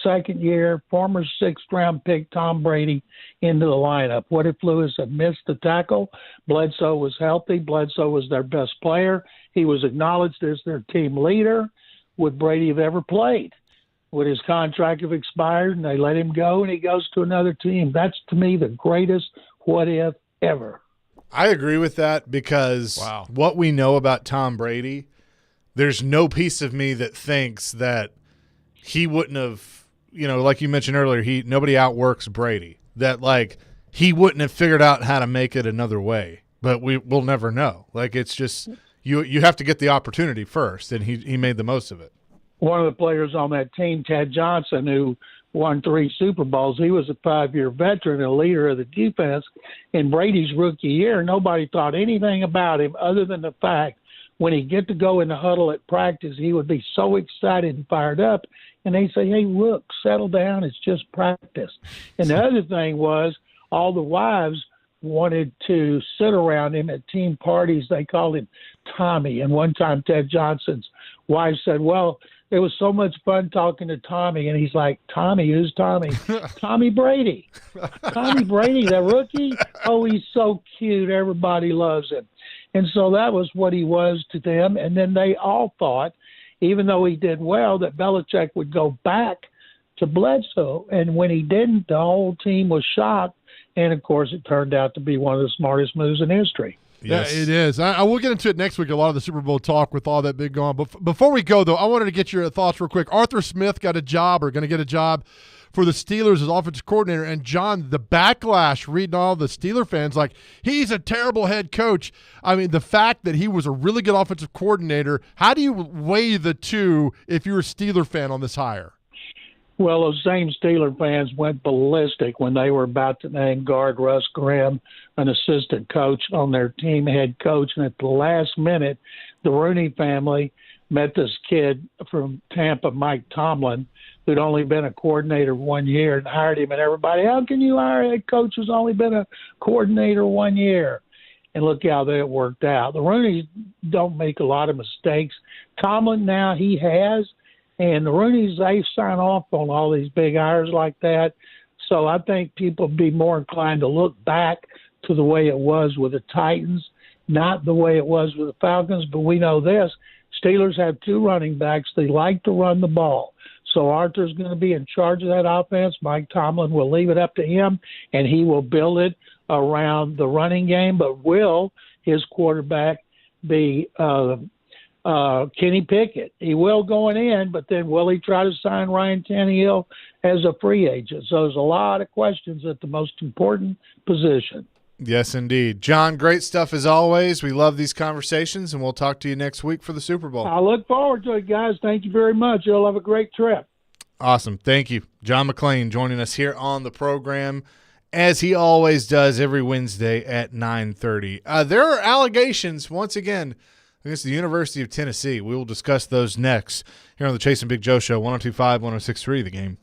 second-year, former sixth-round pick Tom Brady into the lineup. What if Lewis had missed the tackle? Bledsoe was healthy. Bledsoe was their best player. He was acknowledged as their team leader. Would Brady have ever played? Would his contract have expired and they let him go and he goes to another team? That's, to me, the greatest what-if ever. I agree with that because what we know about Tom Brady, there's no piece of me that thinks that he wouldn't have like you mentioned earlier, nobody outworks Brady. That like he wouldn't have figured out how to make it another way, but we'll never know. Like it's just you have to get the opportunity first, and he made the most of it. One of the players on that team, Ted Johnson, who won 3 Super Bowls, he was a 5-year veteran, a leader of the defense. In Brady's rookie year, nobody thought anything about him other than the fact when he'd get to go in the huddle at practice, he would be so excited and fired up. And they say, hey, look, settle down. It's just practice. And the other thing was all the wives wanted to sit around him at team parties. They called him Tommy. And one time Ted Johnson's wife said, well, it was so much fun talking to Tommy. And he's like, Tommy? Who's Tommy? Tommy Brady. Tommy Brady, the rookie? Oh, he's so cute. Everybody loves him. And so that was what he was to them. And then they all thought, even though he did well, that Belichick would go back to Bledsoe. And when he didn't, the whole team was shocked. And, of course, it turned out to be one of the smartest moves in history. Yes. Yeah, it is. I will get into it next week, a lot of the Super Bowl talk with all that big going. But before we go, though, I wanted to get your thoughts real quick. Arthur Smith got a job or going to get a job for the Steelers as offensive coordinator. And, John, the backlash reading all the Steeler fans, like, he's a terrible head coach. I mean, the fact that he was a really good offensive coordinator, how do you weigh the two if you're a Steeler fan on this hire? Well, those same Steeler fans went ballistic when they were about to name guard Russ Grimm an assistant coach on their team head coach. And at the last minute, the Rooney family met this kid from Tampa, Mike Tomlin, who'd only been a coordinator 1 year, and hired him. And everybody, how can you hire a head coach who's only been a coordinator 1 year? And look how that worked out. The Rooneys don't make a lot of mistakes. Tomlin now, he has. And the Rooneys, they sign off on all these big hires like that. So I think people be more inclined to look back to the way it was with the Titans, not the way it was with the Falcons. But we know this, Steelers have 2 running backs. They like to run the ball. So Arthur's going to be in charge of that offense. Mike Tomlin will leave it up to him, and he will build it around the running game. But will his quarterback be Kenny Pickett? He will going in, but then will he try to sign Ryan Tannehill as a free agent? So there's a lot of questions at the most important position. Yes, indeed. John, great stuff as always. We love these conversations, and we'll talk to you next week for the Super Bowl. I look forward to it, guys. Thank you very much. You'll have a great trip. Awesome. Thank you. John McClain joining us here on the program, as he always does every Wednesday at 9:30. There are allegations, once again, against the University of Tennessee. We will discuss those next here on the Chase and Big Joe Show, 102.5, 106.3 The Game.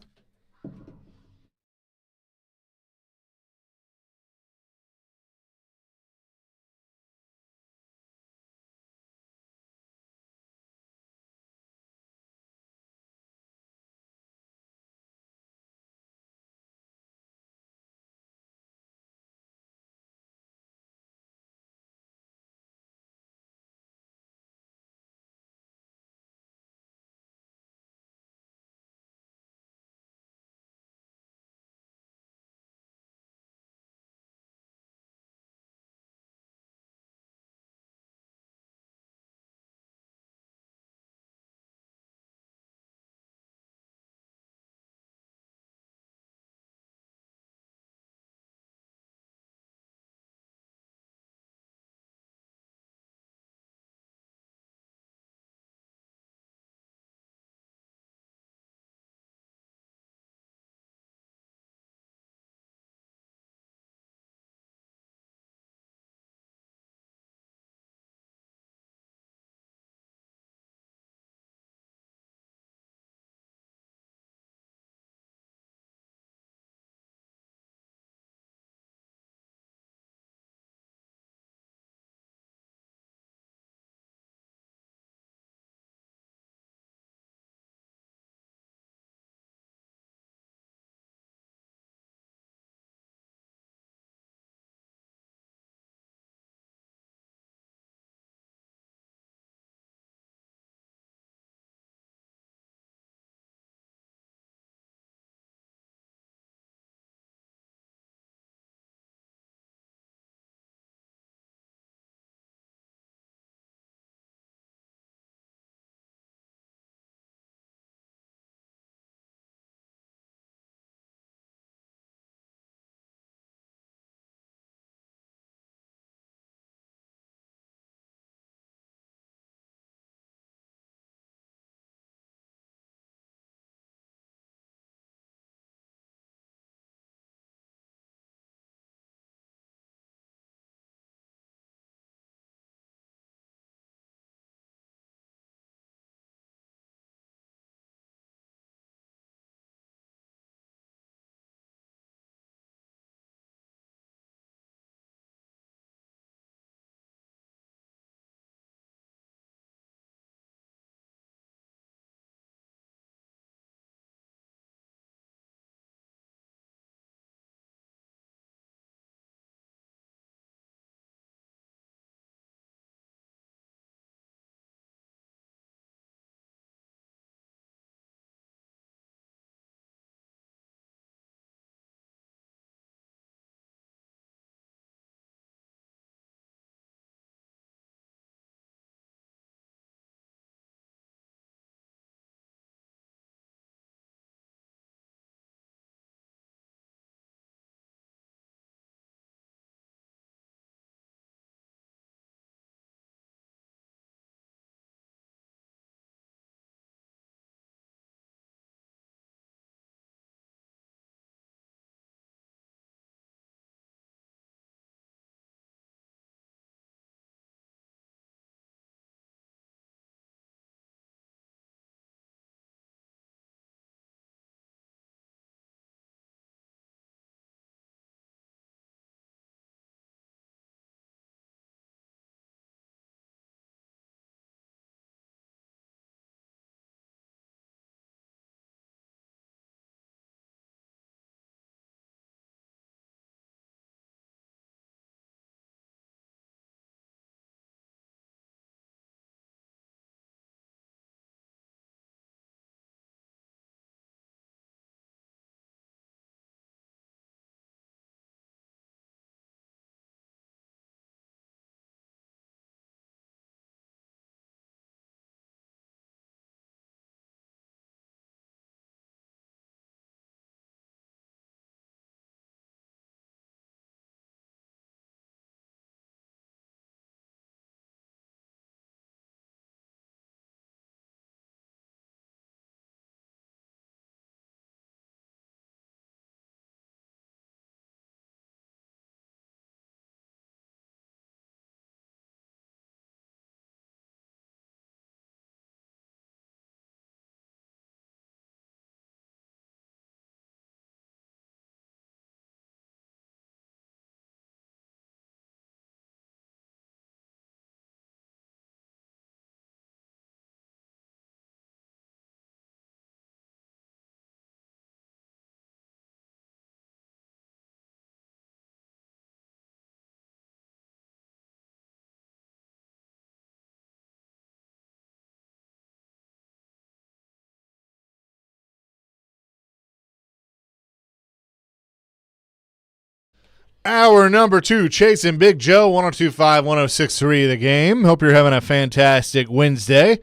Hour number 2, chasing Big Joe, 102.5, 106.3 The Game. Hope you're having a fantastic Wednesday.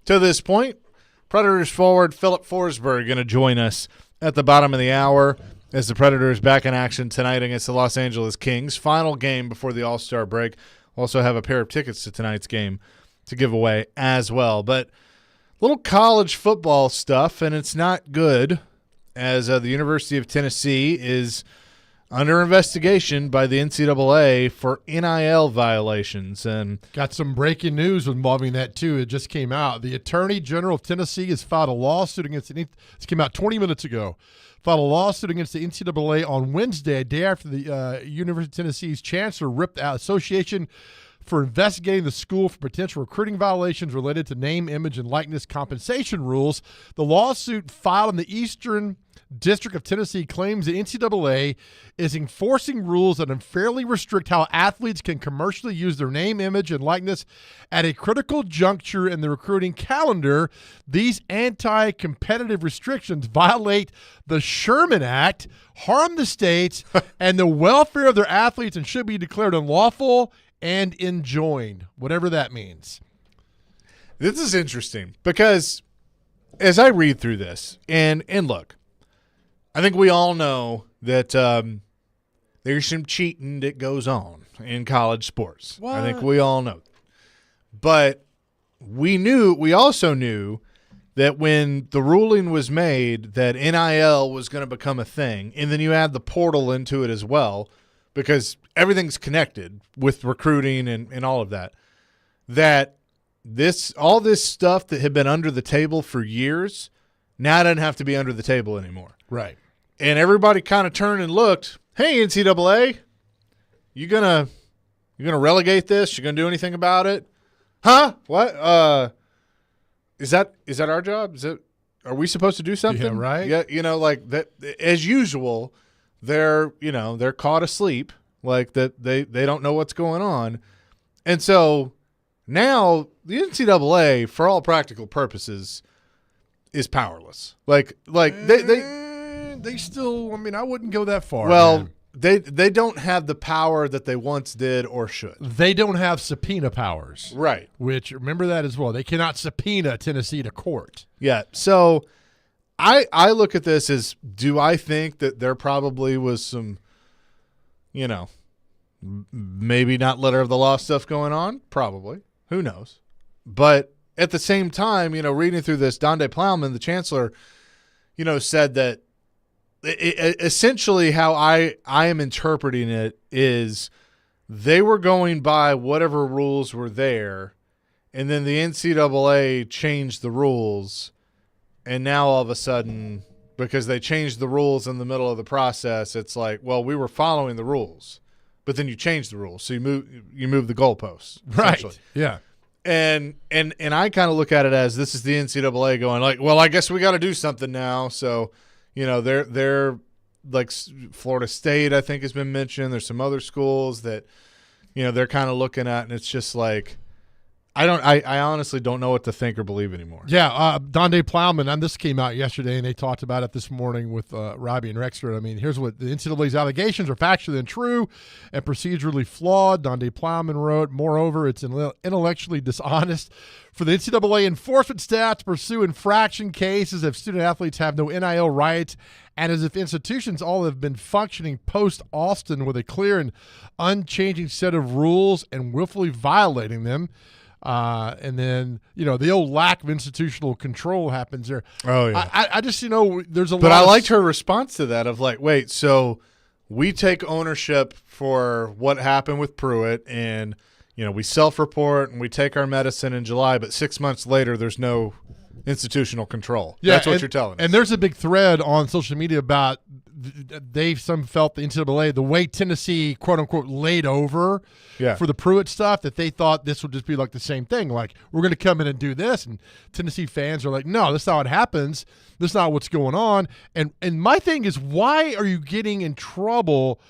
To this point, Predators forward Philip Forsberg going to join us at the bottom of the hour as the Predators back in action tonight against the Los Angeles Kings. Final game before the All-Star break. Also have a pair of tickets to tonight's game to give away as well. But little college football stuff, and it's not good, as the University of Tennessee is under investigation by the NCAA for NIL violations. And got some breaking news involving that, too. It just came out. The Attorney General of Tennessee has filed a lawsuit against this came out 20 minutes ago. Filed a lawsuit against the NCAA on Wednesday, a day after the University of Tennessee's chancellor ripped out association for investigating the school for potential recruiting violations related to name, image, and likeness compensation rules. The lawsuit filed in the Eastern District of Tennessee claims the NCAA is enforcing rules that unfairly restrict how athletes can commercially use their name, image, and likeness at a critical juncture in the recruiting calendar. These anti-competitive restrictions violate the Sherman Act, harm the states, and the welfare of their athletes, and should be declared unlawful and enjoined, whatever that means. this is interesting because as I read through this, and look, I think we all know that there's some cheating that goes on in college sports. What? I think we all know. But we also knew that when the ruling was made that NIL was going to become a thing, and then you add the portal into it as well, because everything's connected with recruiting and all of that, that all this stuff that had been under the table for years now doesn't have to be under the table anymore. Right. And everybody kind of turned and looked, hey, NCAA, you gonna relegate this? You gonna do anything about it? Huh? What? Is that our job? Are we supposed to do something? Yeah, right. Yeah, like that. As usual, they're caught asleep, like that. They don't know what's going on, and so now the NCAA, for all practical purposes, is powerless. Like they still. I mean, I wouldn't go that far. well, man. they don't have the power that they once did or should. They don't have subpoena powers. Right. Which, remember that as well. They cannot subpoena Tennessee to court. Yeah. So I look at this as, do I think that there probably was some, maybe not letter of the law stuff going on? Probably. Who knows? But at the same time, reading through this, Donde Plowman, the chancellor, said that essentially how I am interpreting it is they were going by whatever rules were there, and then the NCAA changed the rules, and now all of a sudden, because they changed the rules in the middle of the process, it's like, well, we were following the rules, but then you changed the rules, so you move the goalposts, Right. Yeah. And I kind of look at it as this is the NCAA going like, well, I guess we got to do something now. So, they're like Florida State, I think, has been mentioned. There's some other schools that, they're kind of looking at, and it's just like, I honestly don't know what to think or believe anymore. Yeah, Donde Plowman, and this came out yesterday, and they talked about it this morning with Robbie and Rexford. I mean, here's what the NCAA's allegations are factually untrue and procedurally flawed. Donde Plowman wrote, moreover, it's intellectually dishonest for the NCAA enforcement staff to pursue infraction cases if student-athletes have no NIL rights and as if institutions all have been functioning post-Austin with a clear and unchanging set of rules and willfully violating them. And then, the old lack of institutional control happens there. Oh, yeah. I just, there's a lot. But I liked her response to that of like, wait, so we take ownership for what happened with Pruitt, and, we self-report and we take our medicine in July, but 6 months later there's no institutional control. Yeah, that's what you're telling us. And there's a big thread on social media about some felt the NCAA, the way Tennessee, quote unquote, laid over for the Pruitt stuff, that they thought this would just be like the same thing. Like, we're going to come in and do this. And Tennessee fans are like, no, that's not what happens. That's not what's going on. And my thing is, why are you getting in trouble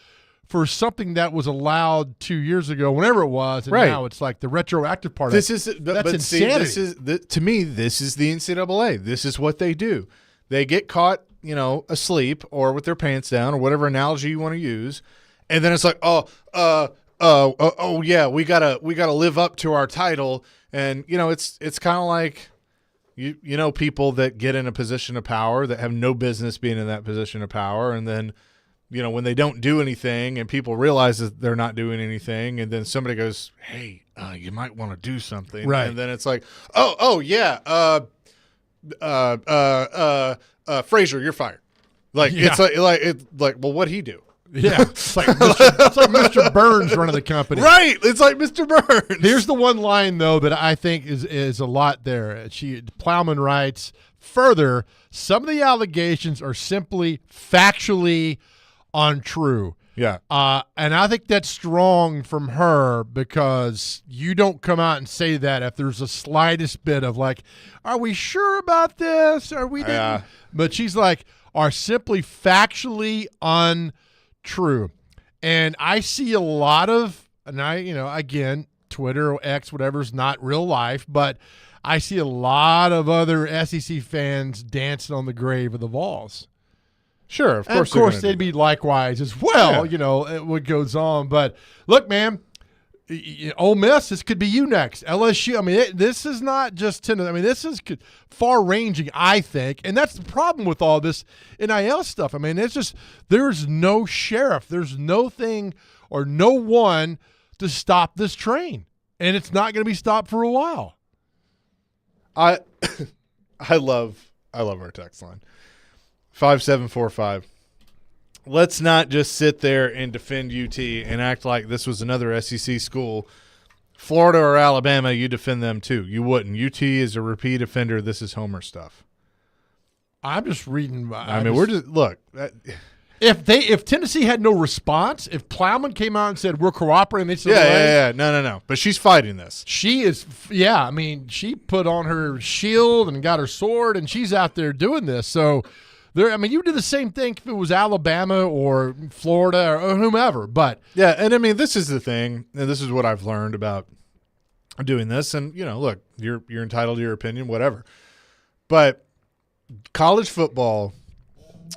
for something that was allowed 2 years ago, whenever it was, and now it's like the retroactive part this of it. That's insanity. To me, this is the NCAA. This is what they do. They get caught, asleep or with their pants down or whatever analogy you want to use, And then it's like, yeah, we gotta live up to our title. And it's kind of like people that get in a position of power that have no business being in that position of power, and then when they don't do anything and people realize that they're not doing anything, and then somebody goes, hey, you might want to do something, right? And then it's like, yeah, Frazier, you're fired. Like it's like well, what'd he do? Yeah, it's like Mr. Burns running the company. Right, it's like Mr. Burns. Here's the one line, though, that I think is a lot there. Plowman writes, further, some of the allegations are simply factually untrue. Yeah. And I think that's strong from her, because you don't come out and say that if there's the slightest bit of like, are we sure about this? Are we? But she's like, are simply factually untrue. And I see a lot of, and again, Twitter or X, whatever's not real life, but I see a lot of other SEC fans dancing on the grave of the Vols. Sure, of course. Of course, they'd be likewise as well, what goes on. But look, man, Ole Miss, this could be you next. LSU, I mean, this is not just Tennessee. I mean, this is far-ranging, I think. And that's the problem with all this NIL stuff. I mean, it's just there's no sheriff. There's no thing or no one to stop this train. And it's not going to be stopped for a while. I love our text line. 5745. Let's not just sit there and defend UT and act like this was another SEC school. Florida or Alabama, you defend them too. You wouldn't. UT is a repeat offender. This is Homer stuff. I'm just reading. We're just look. If Tennessee had no response, if Plowman came out and said we're cooperating, they said yeah, no. But she's fighting this. She is, yeah. I mean, she put on her shield and got her sword, and she's out there doing this. So. You do the same thing if it was Alabama or Florida or whomever. But yeah, and I mean, this is the thing, and this is what I've learned about doing this. And look, you're entitled to your opinion, whatever. But college football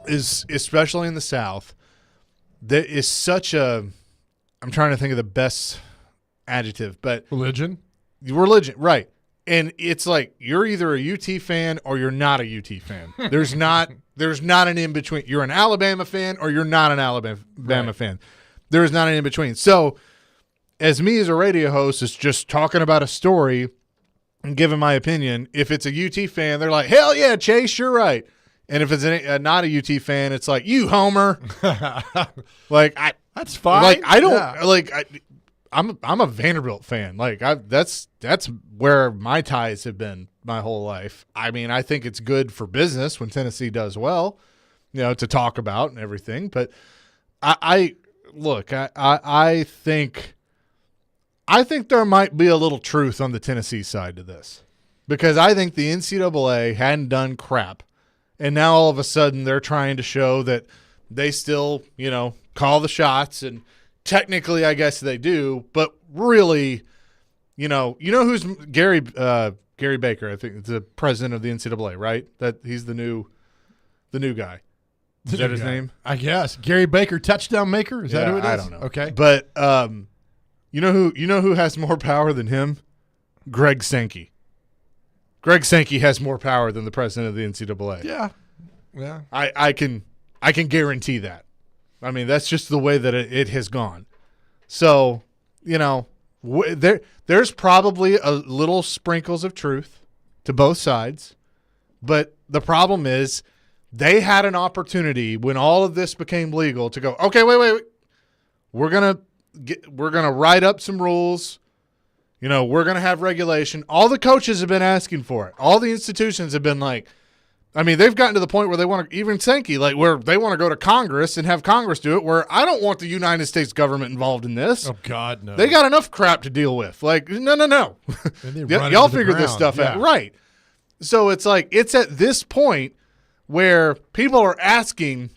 is, especially in the South, there is such a. I'm trying to think of the best adjective, but religion, right? And it's like you're either a UT fan or you're not a UT fan. There's not an in between. You're an Alabama fan or you're not an Alabama fan. There is not an in between. So, as me as a radio host is just talking about a story and giving my opinion. If it's a UT fan, they're like, "Hell yeah, Chase, you're right." And if it's not a UT fan, it's like, "You homer." That's fine. Like I don't I'm a Vanderbilt fan. Like that's where my ties have been my whole life. I mean, I think it's good for business when Tennessee does well, to talk about and everything. But I think there might be a little truth on the Tennessee side to this, because I think the NCAA hadn't done crap, and now all of a sudden they're trying to show that they still call the shots. And technically, I guess they do, but really, who's Gary Baker? I think the president of the NCAA, right? That he's the new guy. Is that his name? I guess Gary Baker, touchdown maker. Is that who it is? I don't know. Okay, but you know who has more power than him? Greg Sankey. Greg Sankey has more power than the president of the NCAA. Yeah. I can guarantee that. I mean, that's just the way that it has gone. So, there's probably a little sprinkles of truth to both sides, but the problem is they had an opportunity when all of this became legal to go, okay, wait. We're gonna write up some rules. We're gonna have regulation. All the coaches have been asking for it. All the institutions have been like. I mean, they've gotten to the point where they want to, even Sankey, where they want to go to Congress and have Congress do it, where I don't want the United States government involved in this. Oh, God, no. They got enough crap to deal with. No. Y'all figure this stuff out. Right. So it's like, it's at this point where people are asking,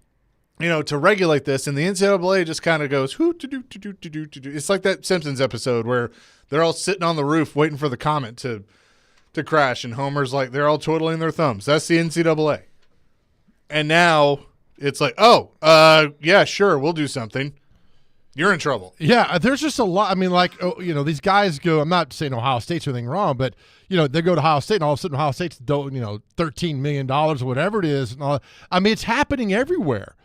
to regulate this, and the NCAA just kind of goes, to-do. It's like that Simpsons episode where they're all sitting on the roof waiting for the comet to crash, and Homer's like, they're all twiddling their thumbs. That's the NCAA. And now it's like, yeah, sure, we'll do something. you're in trouble. Yeah, there's just a lot. I mean, like, these guys go, I'm not saying Ohio State's anything wrong, but, they go to Ohio State and all of a sudden Ohio State's, $13 million or whatever it is. And all. I mean, it's happening everywhere.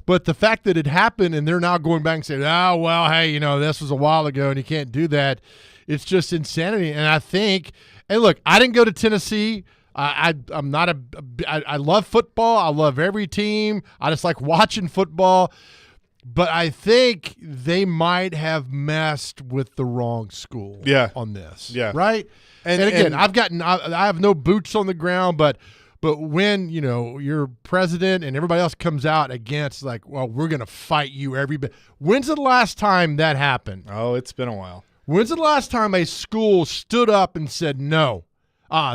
But the fact that it happened and they're now going back and saying, oh, well, hey, this was a while ago and you can't do that. It's just insanity. And I think, and look, I didn't go to Tennessee. I'm not I love football. I love every team. I just like watching football. But I think they might have messed with the wrong school on this. Yeah. Right? And again, I have no boots on the ground, but when, your president and everybody else comes out against like, well, we're going to fight you every bit. When's the last time that happened? Oh, it's been a while. When's the last time a school stood up and said, no,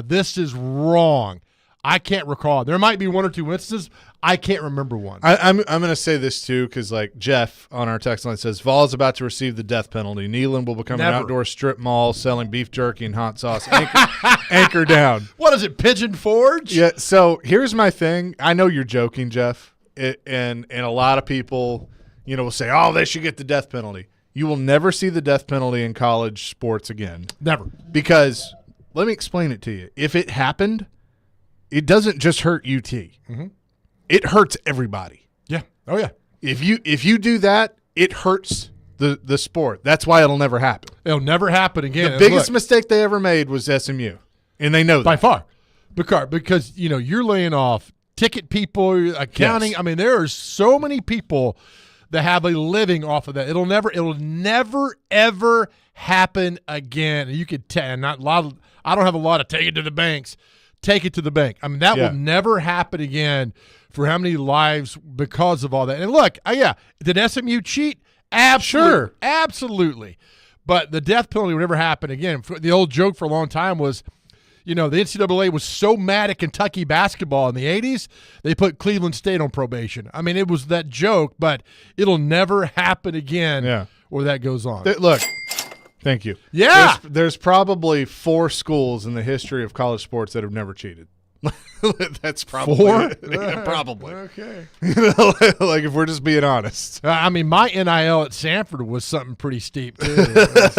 this is wrong? I can't recall. There might be one or two instances. I can't remember one. I'm going to say this too because like Jeff on our text line says Vol is about to receive the death penalty. Neyland will become an outdoor strip mall selling beef jerky and hot sauce. Anchor down. What is it, Pigeon Forge? Yeah. So here's my thing. I know you're joking, Jeff, and a lot of people, will say, oh, they should get the death penalty. You will never see the death penalty in college sports again. Never. Because let me explain it to you. If it happened, it doesn't just hurt UT. Mm-hmm. It hurts everybody. Yeah. Oh, yeah. If you do that, it hurts the sport. That's why it'll never happen. It'll never happen again. The biggest mistake they ever made was SMU, and they know that. By far. Because you're laying off ticket people, accounting. Yes. I mean, there are so many people that have a living off of that. It'll never, ever happen again. You could I don't have a lot of take it to the banks. Take it to the bank. I mean, that will never happen again for how many lives because of all that. And look, did SMU cheat? Absolutely. Sure. Absolutely. But the death penalty will never happen again. The old joke for a long time was, the NCAA was so mad at Kentucky basketball in the 80s, they put Cleveland State on probation. I mean, it was that joke, but it'll never happen again where that goes on. Look. Thank you. Yeah. There's probably 4 schools in the history of college sports that have never cheated. That's probably 4? Yeah, probably. Okay. Like if we're just being honest. I mean, my NIL at Sanford was something pretty steep too.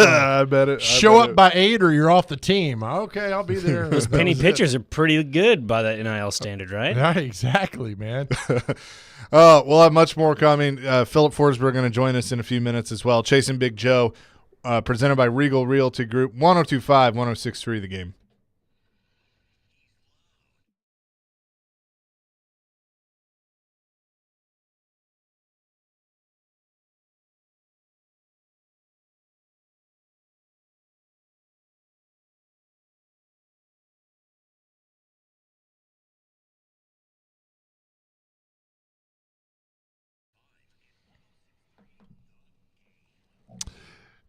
I bet it. Show up by 8 or you're off the team. Okay, I'll be there. Those penny pitchers are pretty good by that NIL standard, right? Yeah, exactly, man. We'll have much more coming. Philip Forsberg going to join us in a few minutes as well. Chasing Big Joe. Presented by Regal Realty Group, 102.5, 106.3 The Game.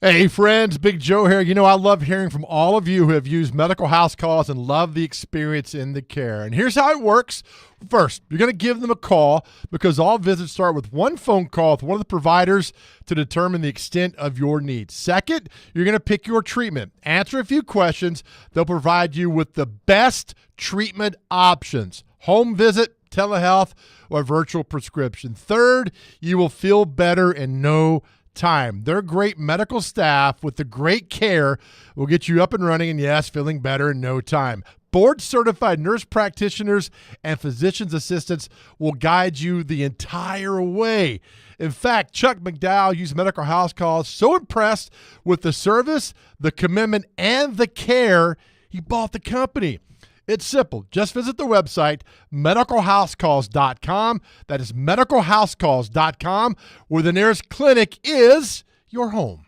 Hey, friends, Big Joe here. I love hearing from all of you who have used medical house calls and love the experience in the care. And here's how it works. First, you're going to give them a call because all visits start with one phone call with one of the providers to determine the extent of your needs. Second, you're going to pick your treatment, answer a few questions. They'll provide you with the best treatment options: home visit, telehealth, or virtual prescription. Third, you will feel better in no time. Their great medical staff with the great care will get you up and running and, yes, feeling better in no time. Board-certified nurse practitioners and physician's assistants will guide you the entire way. In fact, Chuck McDowell used medical house calls, so impressed with the service, the commitment, and the care, he bought the company. It's simple. Just visit the website, medicalhousecalls.com. That is medicalhousecalls.com, where the nearest clinic is your home.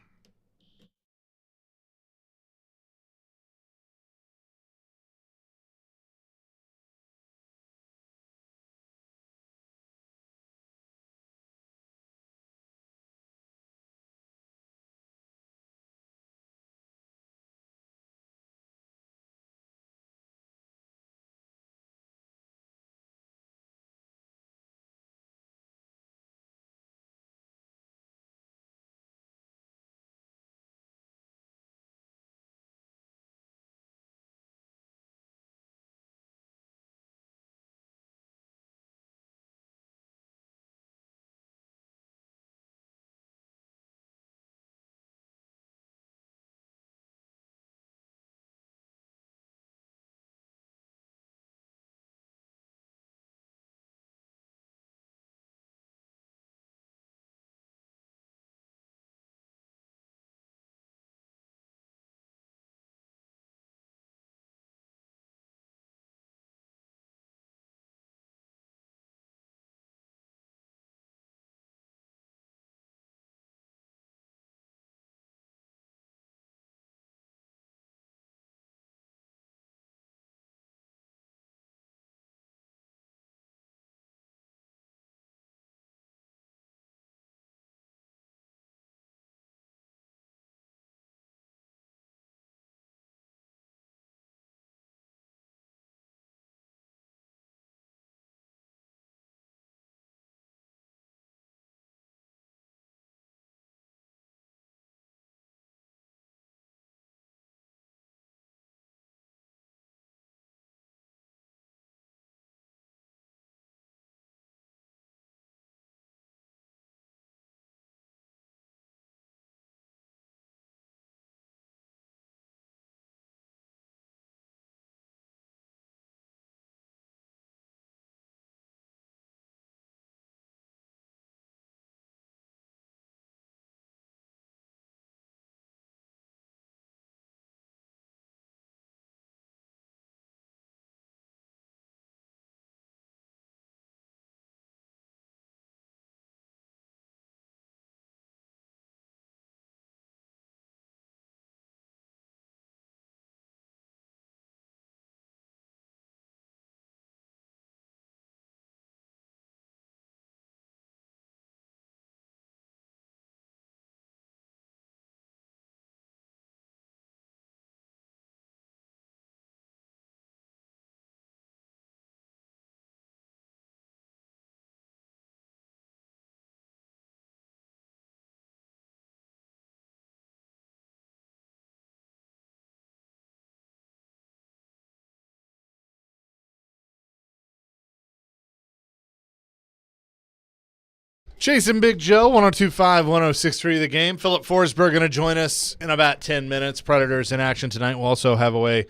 Chasing Big Joe, 102.5, 106.3 The Game. Philip Forsberg going to join us in about 10 minutes. Predators in action tonight. We'll also have a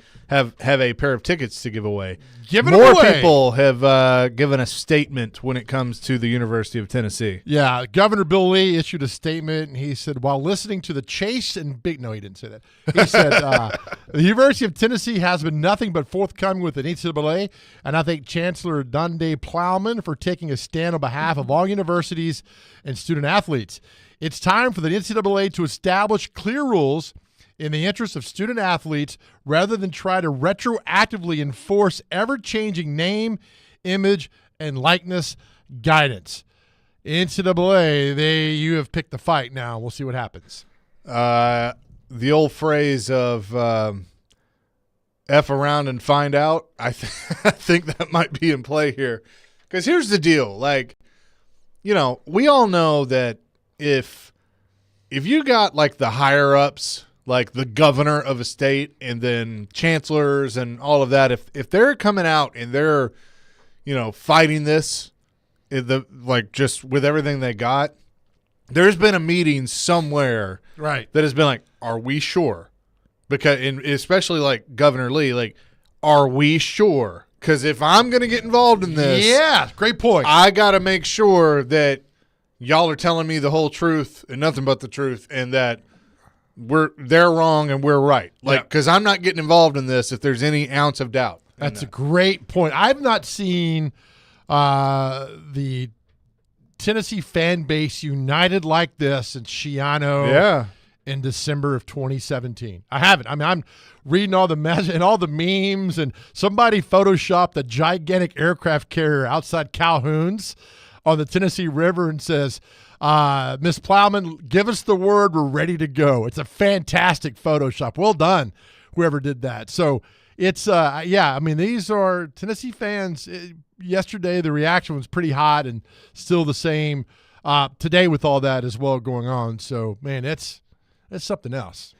pair of tickets to give away. More people have given a statement when it comes to the University of Tennessee. Yeah, Governor Bill Lee issued a statement, and he said, while listening to the Chase and Big – no, he didn't say that. He said, the University of Tennessee has been nothing but forthcoming with the NCAA, and I thank Chancellor Dundee Plowman for taking a stand on behalf of all universities and student athletes. It's time for the NCAA to establish clear rules in the interest of student athletes rather than try to retroactively enforce ever-changing name, image, and likeness guidance. NCAA, you have picked the fight now. We'll see what happens. The old phrase of F around and find out, I think that might be in play here. Because here's the deal. Like, we all know that if you got, like, the higher-ups, like the governor of a state and then chancellors and all of that, if they're coming out and they're, fighting this, just with everything they got, there's been a meeting somewhere right that has been like, are we sure? Because especially like Governor Lee, like, are we sure? Because if I'm going to get involved in this, yeah, great point. I got to make sure that y'all are telling me the whole truth and nothing but the truth, and that they're wrong and we're right. Like, because I'm not getting involved in this if there's any ounce of doubt. That's a great point. I've not seen the Tennessee fan base united like this in Shiano in December of 2017. I haven't. I mean, I'm reading all the and all the memes, and somebody photoshopped a gigantic aircraft carrier outside Calhoun's on the Tennessee River and says, Miss Plowman, give us the word, we're ready to go. It's a fantastic Photoshop. Well done, whoever did that. So it's, I mean, these are Tennessee fans. Yesterday, the reaction was pretty hot and still the same today with all that as well going on. So, man, it's something else.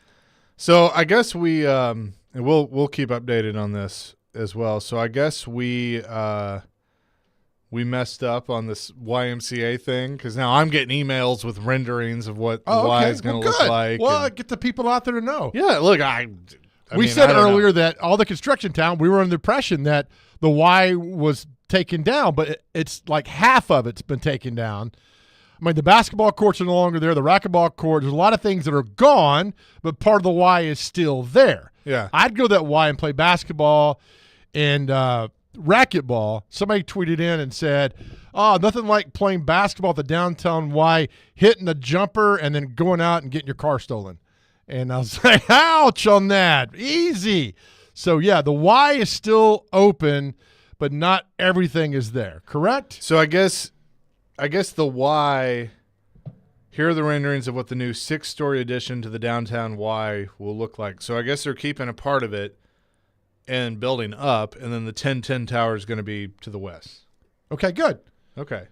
So I guess we and we'll keep updated on this as well. So I guess we messed up on this YMCA thing because now I'm getting emails with renderings of what the Y is going to look like. Well, get the people out there to know. Yeah, look, we said earlier that all the construction town, we were under the impression that the Y was taken down, but it's like half of it's been taken down. I mean, the basketball courts are no longer there. The racquetball court, there's a lot of things that are gone, but part of the Y is still there. Yeah. I'd go that Y and play basketball and racquetball. Somebody tweeted in and said, oh, nothing like playing basketball at the downtown Y, hitting a jumper and then going out and getting your car stolen. And I was like, ouch on that. Easy. So, yeah, the Y is still open, but not everything is there, correct? So I guess the Y, here are the renderings of what the new 6-story addition to the downtown Y will look like. So I guess they're keeping a part of it and building up, and then the 1010 tower is going to be to the west. Okay, good. Okay.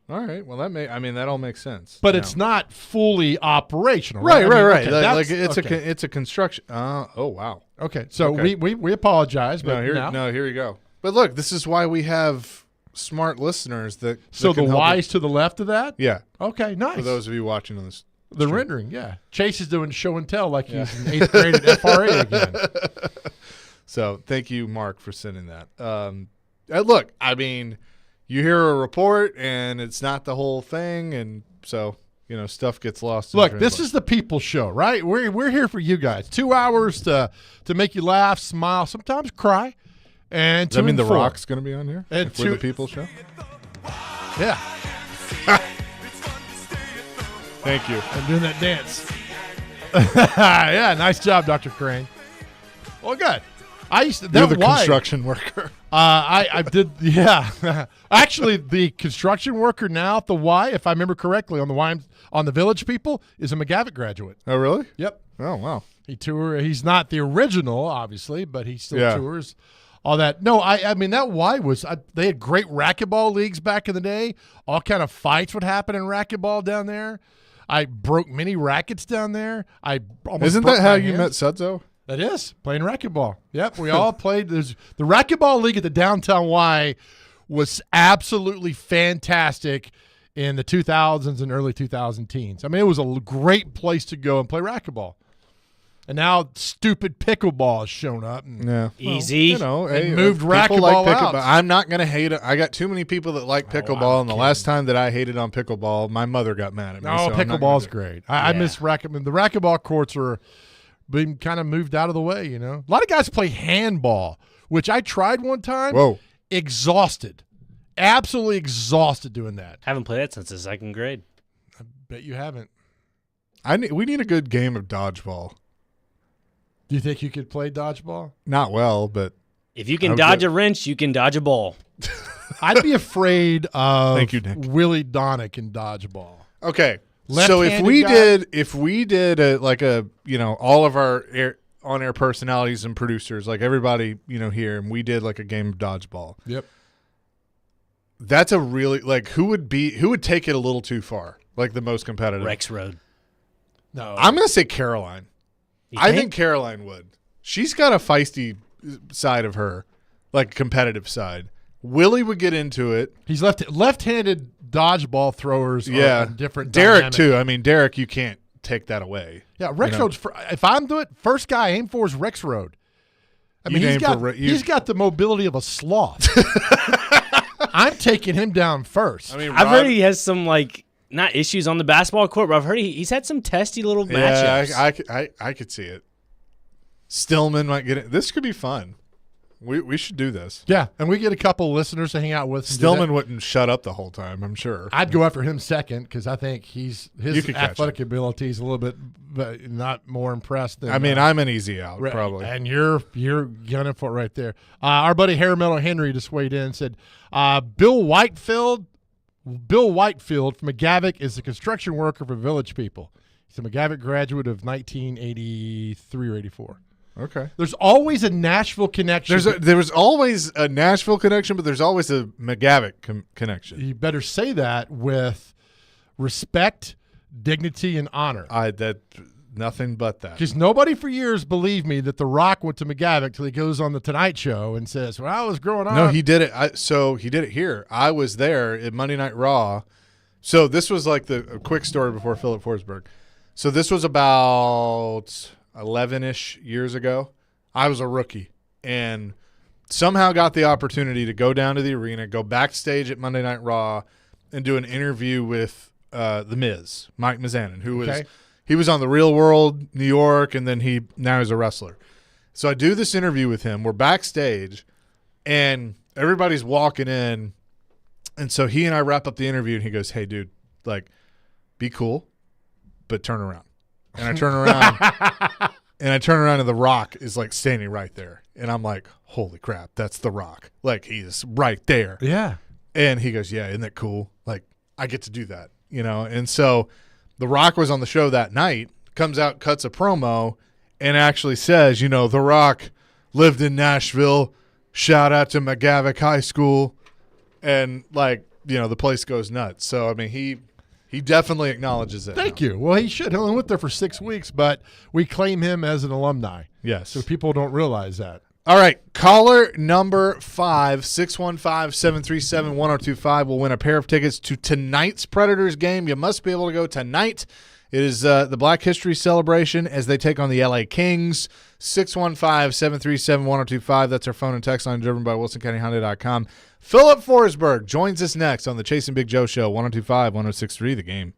All right. Well, that all makes sense. But it's not fully operational, right? Right. Okay, it's a construction. Oh, wow. Okay, so okay. we apologize. But here you go. But look, this is why we have smart listeners that So that the Y's to the left of that? Yeah. Okay, nice. For those of you watching on this. The rendering, yeah. Chase is doing show and tell like he's in 8th grade at FRA again. So thank you, Mark, for sending that. Look, I mean, you hear a report and it's not the whole thing, and so stuff gets lost. Look, this is the people show, right? We're here for you guys. 2 hours to make you laugh, smile, sometimes cry, and to Does that mean inform. The Rock's going to be on here? And for the people show? Yeah. Thank you. I'm doing that dance. Yeah, nice job, Dr. Crane. Well, good. You're the construction worker. I did, yeah. Actually, the construction worker now at the Y, if I remember correctly, on the Village People, is a McGavitt graduate. Oh, really? Yep. Oh, wow. He's not the original, obviously, but he still tours all that. No, I mean, that Y was, they had great racquetball leagues back in the day. All kind of fights would happen in racquetball down there. I broke many rackets down there. Isn't that how you met Sudzo? That is, playing racquetball. Yep, we all played. The racquetball league at the downtown Y was absolutely fantastic. in the 2000s and early 2000 teens. I mean, it was a great place to go and play racquetball. And now stupid pickleball has shown up. And, Yeah. Easy. Hey, moved people racquetball out. I'm not going to hate it. I got too many people that like pickleball, and the last time that I hated on pickleball, my mother got mad at me. No, so pickleball's great. I miss racquetball. The racquetball courts are being kind of moved out of the way, you know. A lot of guys play handball, which I tried one time. Whoa. Exhausted. Absolutely exhausted doing that. Haven't played that since the second grade. I bet you haven't. We need a good game of dodgeball. Do you think you could play dodgeball? Not well, but If you can dodge a wrench, you can dodge a ball. I'd be afraid of Thank you, Nick. Willy Donick in dodgeball. okay. So Left-handed if we did all of our on-air personalities and producers, like everybody here, and we did like a game of dodgeball. Yep. That's a really who would take it a little too far, like the most competitive. Rex Road. No. I'm gonna say Caroline. You I think Caroline would. She's got a feisty side of her, like competitive side. Willie would get into it. He's left-handed dodgeball throwers are a different Derek dynamic. too. I mean, Derek, you can't take that away. Yeah, Rex Road's if I'm doing it, first guy I aim for is Rex Road. I mean, he's got the mobility of a sloth. I'm taking him down first. I mean, I've heard he has some not issues on the basketball court, but I've heard he's had some testy little matchups. I could see it. Stillman might get it. This could be fun. We should do this. Yeah, and we get a couple listeners to hang out with. Stillman wouldn't shut up the whole time, I'm sure. I'd go after him second because I think his athletic him. ability is a little bit not more impressed than. I mean, I'm an easy out probably. And you're gunning for it right there. Our buddy Hair Metal Henry just weighed in and said, Bill Whitefield from McGavick is a construction worker for Village People. He's a McGavick graduate of 1983 or 84. Okay. There's always a Nashville connection. There was always a Nashville connection, but there's always a McGavick connection. You better say that with respect, dignity, and honor. Nothing but that. Because nobody for years believed me that The Rock went to McGavick till he goes on the Tonight Show and says, "When I was growing up." No, he did it. So he did it here. I was there at Monday Night Raw. So this was like a quick story before Philip Forsberg. So this was about 11-ish years ago. I was a rookie and somehow got the opportunity to go down to the arena, go backstage at Monday Night Raw, and do an interview with The Miz, Mike Mizanin, who was on The Real World, New York, and then now he's a wrestler. So I do this interview with him. We're backstage, and everybody's walking in, and so he and I wrap up the interview, and he goes, "Hey, dude, be cool, but turn around." And I turn around, and The Rock is standing right there. And I'm like, holy crap, that's The Rock. He's right there. Yeah. And he goes, yeah, isn't that cool? I get to do that, And so The Rock was on the show that night, comes out, cuts a promo, and actually says, The Rock lived in Nashville. Shout out to McGavick High School. And, the place goes nuts. So, I mean, he definitely acknowledges it. Thank you. Well, he should. He only went there for 6 weeks, but we claim him as an alumni. Yes. So people don't realize that. All right. Caller number 5, 615-737-1025 will win a pair of tickets to tonight's Predators game. You must be able to go tonight. It is the Black History Celebration as they take on the LA Kings. 615-737-1025. That's our phone and text line driven by WilsonCountyHonda.com. Philip Forsberg joins us next on the Chase and Big Joe Show, 102.5, 106.3 The Game.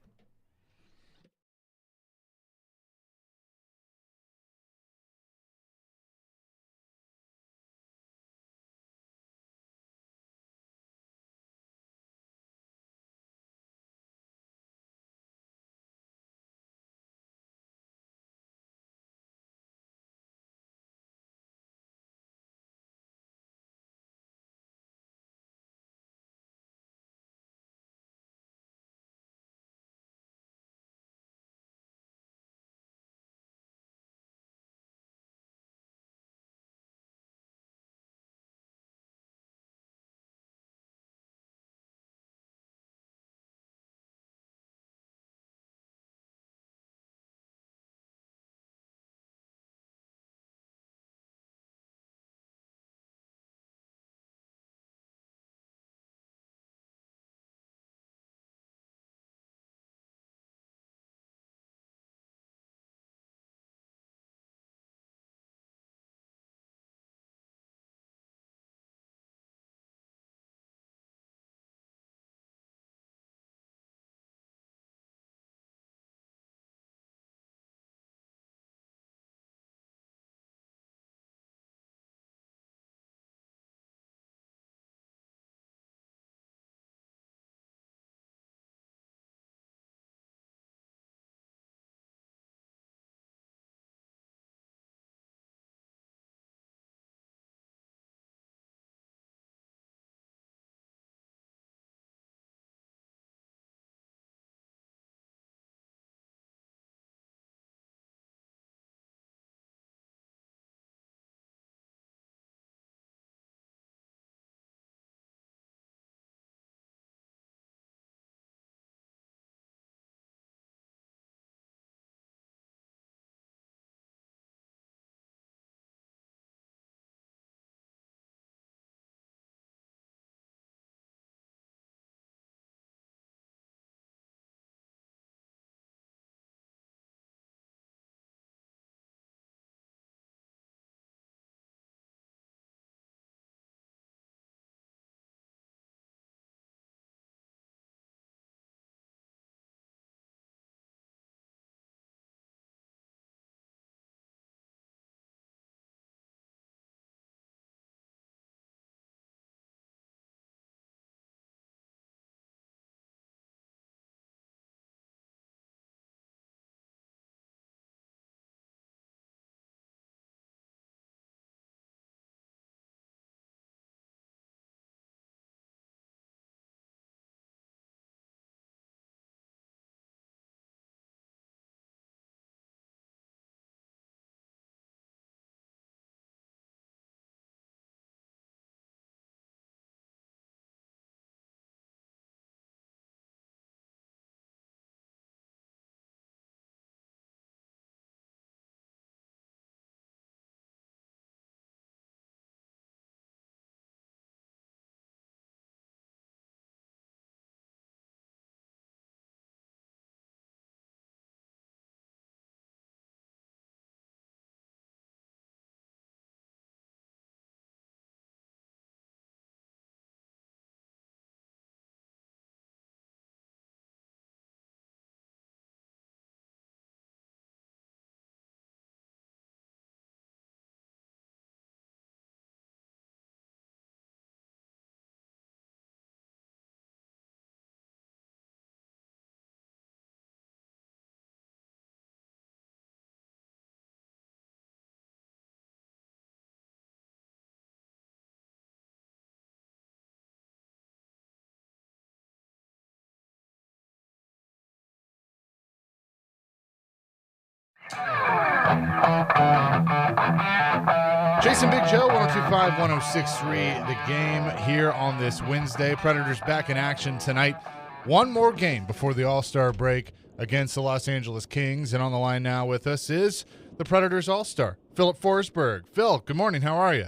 Jason Big Joe, 102.5, 106.3, the game here on this Wednesday. Predators back in action tonight. One more game before the All-Star break against the Los Angeles Kings. And on the line now with us is the Predators All-Star, Philip Forsberg. Phil, good morning. How are you?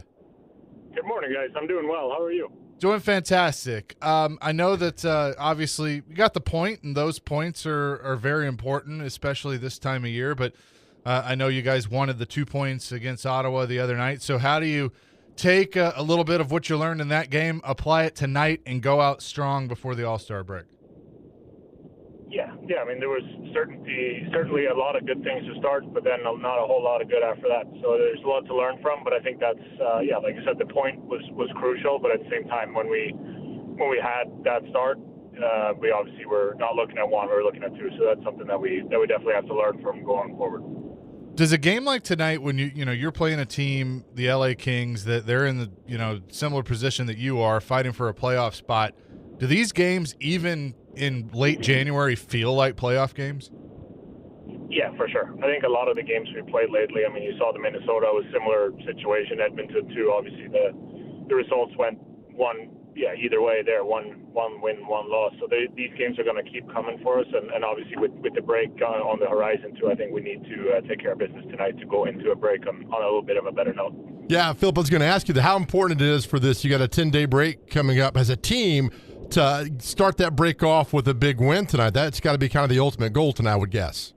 Good morning, guys. I'm doing well. How are you? Doing fantastic. I know that obviously you got the point, and those points are very important, especially this time of year. But I know you guys wanted the 2 points against Ottawa the other night. So how do you take a little bit of what you learned in that game, apply it tonight, and go out strong before the All-Star break? Yeah. I mean, there was certainly a lot of good things to start, but then not a whole lot of good after that. So there's a lot to learn from. But I think that's like I said, the point was crucial. But at the same time, when we had that start, we obviously were not looking at one, we were looking at two. So that's something that we definitely have to learn from going forward. Does a game like tonight, when you're playing a team, the LA Kings, that they're in the similar position that you are, fighting for a playoff spot, do these games even in late January feel like playoff games? Yeah, for sure. I think a lot of the games we played lately, I mean, you saw the Minnesota was similar situation, Edmonton too. Obviously, the results went either way there, one win, one loss. So these games are going to keep coming for us, and obviously with the break on the horizon too, I think we need to take care of business tonight to go into a break on a little bit of a better note. Yeah, Philip, I was going to ask you how important it is for this. You got a 10-day break coming up as a team to start that break off with a big win tonight. That's got to be kind of the ultimate goal tonight, I would guess.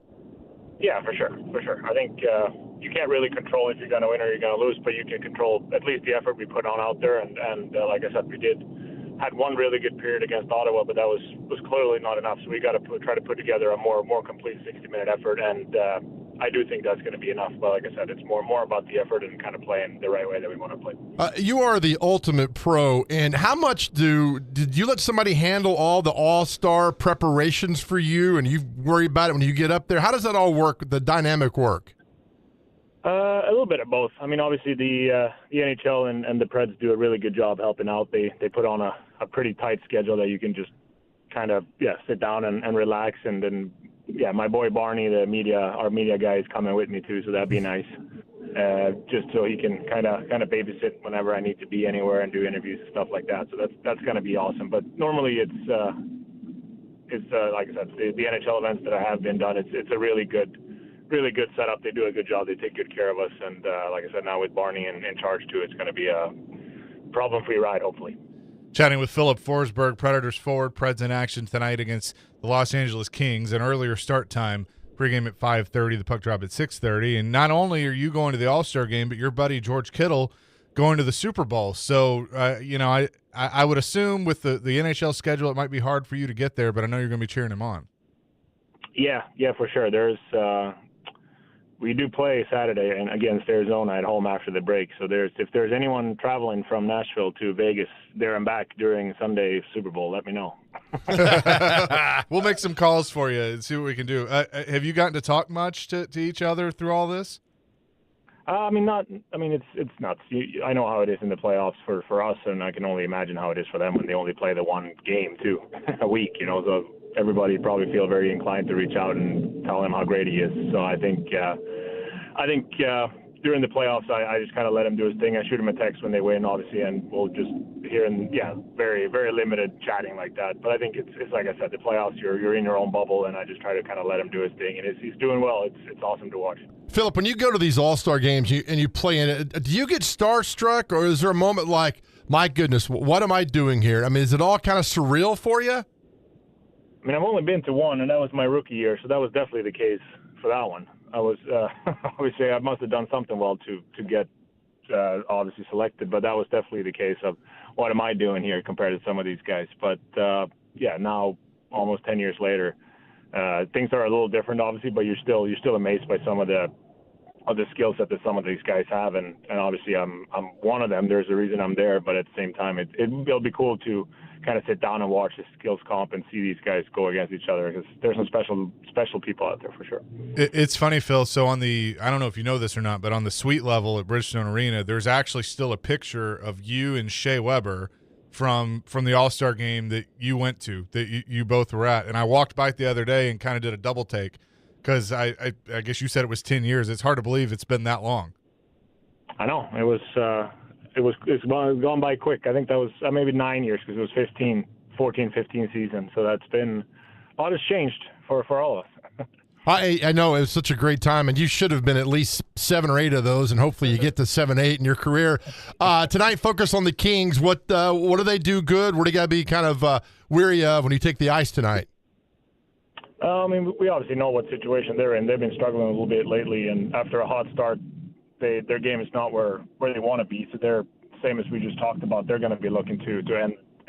Yeah, for sure. I think you can't really control if you're going to win or you're going to lose, but you can control at least the effort we put on out there. And like I said, we had one really good period against Ottawa, but that was clearly not enough. So we got to try to put together a more complete 60-minute effort, and I do think that's going to be enough. But like I said, it's more about the effort and kind of playing the right way that we want to play. You are the ultimate pro, and how much did you let somebody handle all the all-star preparations for you, and you worry about it when you get up there? How does that all work, the dynamic work? A little bit of both. I mean, obviously the NHL and the Preds do a really good job helping out. They put on a pretty tight schedule that you can just kind of sit down and relax. And then my boy Barney, our media guy, is coming with me too, so that'd be nice. Just so he can kind of babysit whenever I need to be anywhere and do interviews and stuff like that. So that's going to be awesome. But normally it's like I said, the NHL events that I have been done. It's a really good setup. They do a good job. They take good care of us. And like I said, now with Barney in charge too, it's going to be a problem-free ride, hopefully. Chatting with Philip Forsberg, Predators forward, Preds in action tonight against the Los Angeles Kings. An earlier start time, pregame at 5:30, the puck drop at 6:30. And not only are you going to the All-Star game, but your buddy George Kittle going to the Super Bowl. So, I would assume with the NHL schedule, it might be hard for you to get there, but I know you're going to be cheering him on. Yeah, for sure. We do play Saturday and against Arizona at home after the break. So if there's anyone traveling from Nashville to Vegas there and back during Sunday Super Bowl, let me know. We'll make some calls for you and see what we can do. Have you gotten to talk much to each other through all this? It's nuts. I know how it is in the playoffs for us, and I can only imagine how it is for them when they only play the one game too a week. So everybody probably feel very inclined to reach out and tell him how great he is. So I think during the playoffs, I just kind of let him do his thing. I shoot him a text when they win, obviously, and we'll just hear very, very limited chatting like that. But I think it's like I said, the playoffs, you're in your own bubble, and I just try to kind of let him do his thing. And he's doing well. It's awesome to watch. Philip, when you go to these All-Star games and you play in it, do you get starstruck, or is there a moment like, my goodness, what am I doing here? I mean, is it all kind of surreal for you? I mean, I've only been to one, and that was my rookie year, so that was definitely the case for that one. I was obviously I must have done something well to get obviously selected, but that was definitely the case of what am I doing here compared to some of these guys. But now almost 10 years later, things are a little different, obviously, but you're still amazed by some of the skill set that some of these guys have, and obviously I'm one of them. There's a reason I'm there, but at the same time, it'll be cool to kind of sit down and watch the skills comp and see these guys go against each other, because there's some special people out there for sure. It's funny, Phil. So I don't know if you know this or not, but on the suite level at Bridgestone Arena, there's actually still a picture of you and Shea Weber from the All-Star game that you went to, that you both were at. And I walked by it the other day and kind of did a double take Because I guess you said it was 10 years. It's hard to believe it's been that long. I know it's gone by quick. I think that was maybe 9 years because it was 15 season. So that's been a lot has changed for all of us. I know it was such a great time, and you should have been at least 7 or 8 of those, and hopefully you get to 7, 8 in your career. Tonight, focus on the Kings. What do they do good? What do you got to be kind of weary of when you take the ice tonight? I mean, we obviously know what situation they're in. They've been struggling a little bit lately, and after a hot start, their game is not where they want to be. So they're same as we just talked about. They're going to be looking to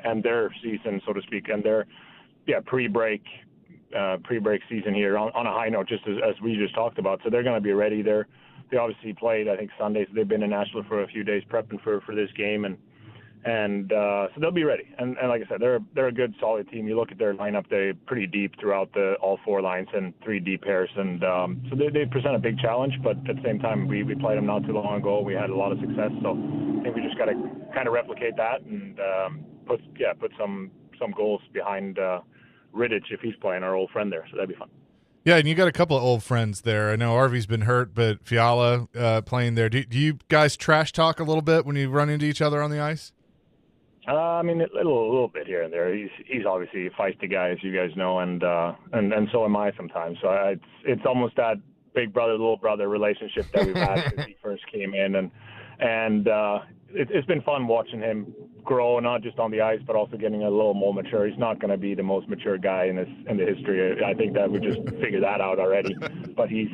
end their season, so to speak, and their pre-break season here on a high note, just as we just talked about. So they're going to be ready. They obviously played, I think, Sunday, so they've been in Nashville for a few days prepping for this game, and so they'll be ready. And like I said, they're a good, solid team. You look at their lineup; they're pretty deep throughout all 4 lines and 3 deep pairs, and so they present a big challenge. But at the same time, we played them not too long ago. We had a lot of success, so I think we just got to kind of replicate that and put some goals behind Riddich if he's playing, our old friend there. So that'd be fun. Yeah, and you got a couple of old friends there. I know Arvy's been hurt, but Fiala playing there. Do you guys trash talk a little bit when you run into each other on the ice? I mean, a little bit here and there. He's obviously a feisty guy, as you guys know, and so am I sometimes. So it's almost that big brother, little brother relationship that we've had since he first came in, and it's been fun watching him grow, not just on the ice, but also getting a little more mature. He's not going to be the most mature guy in the history. I think that we just figured that out already. But he's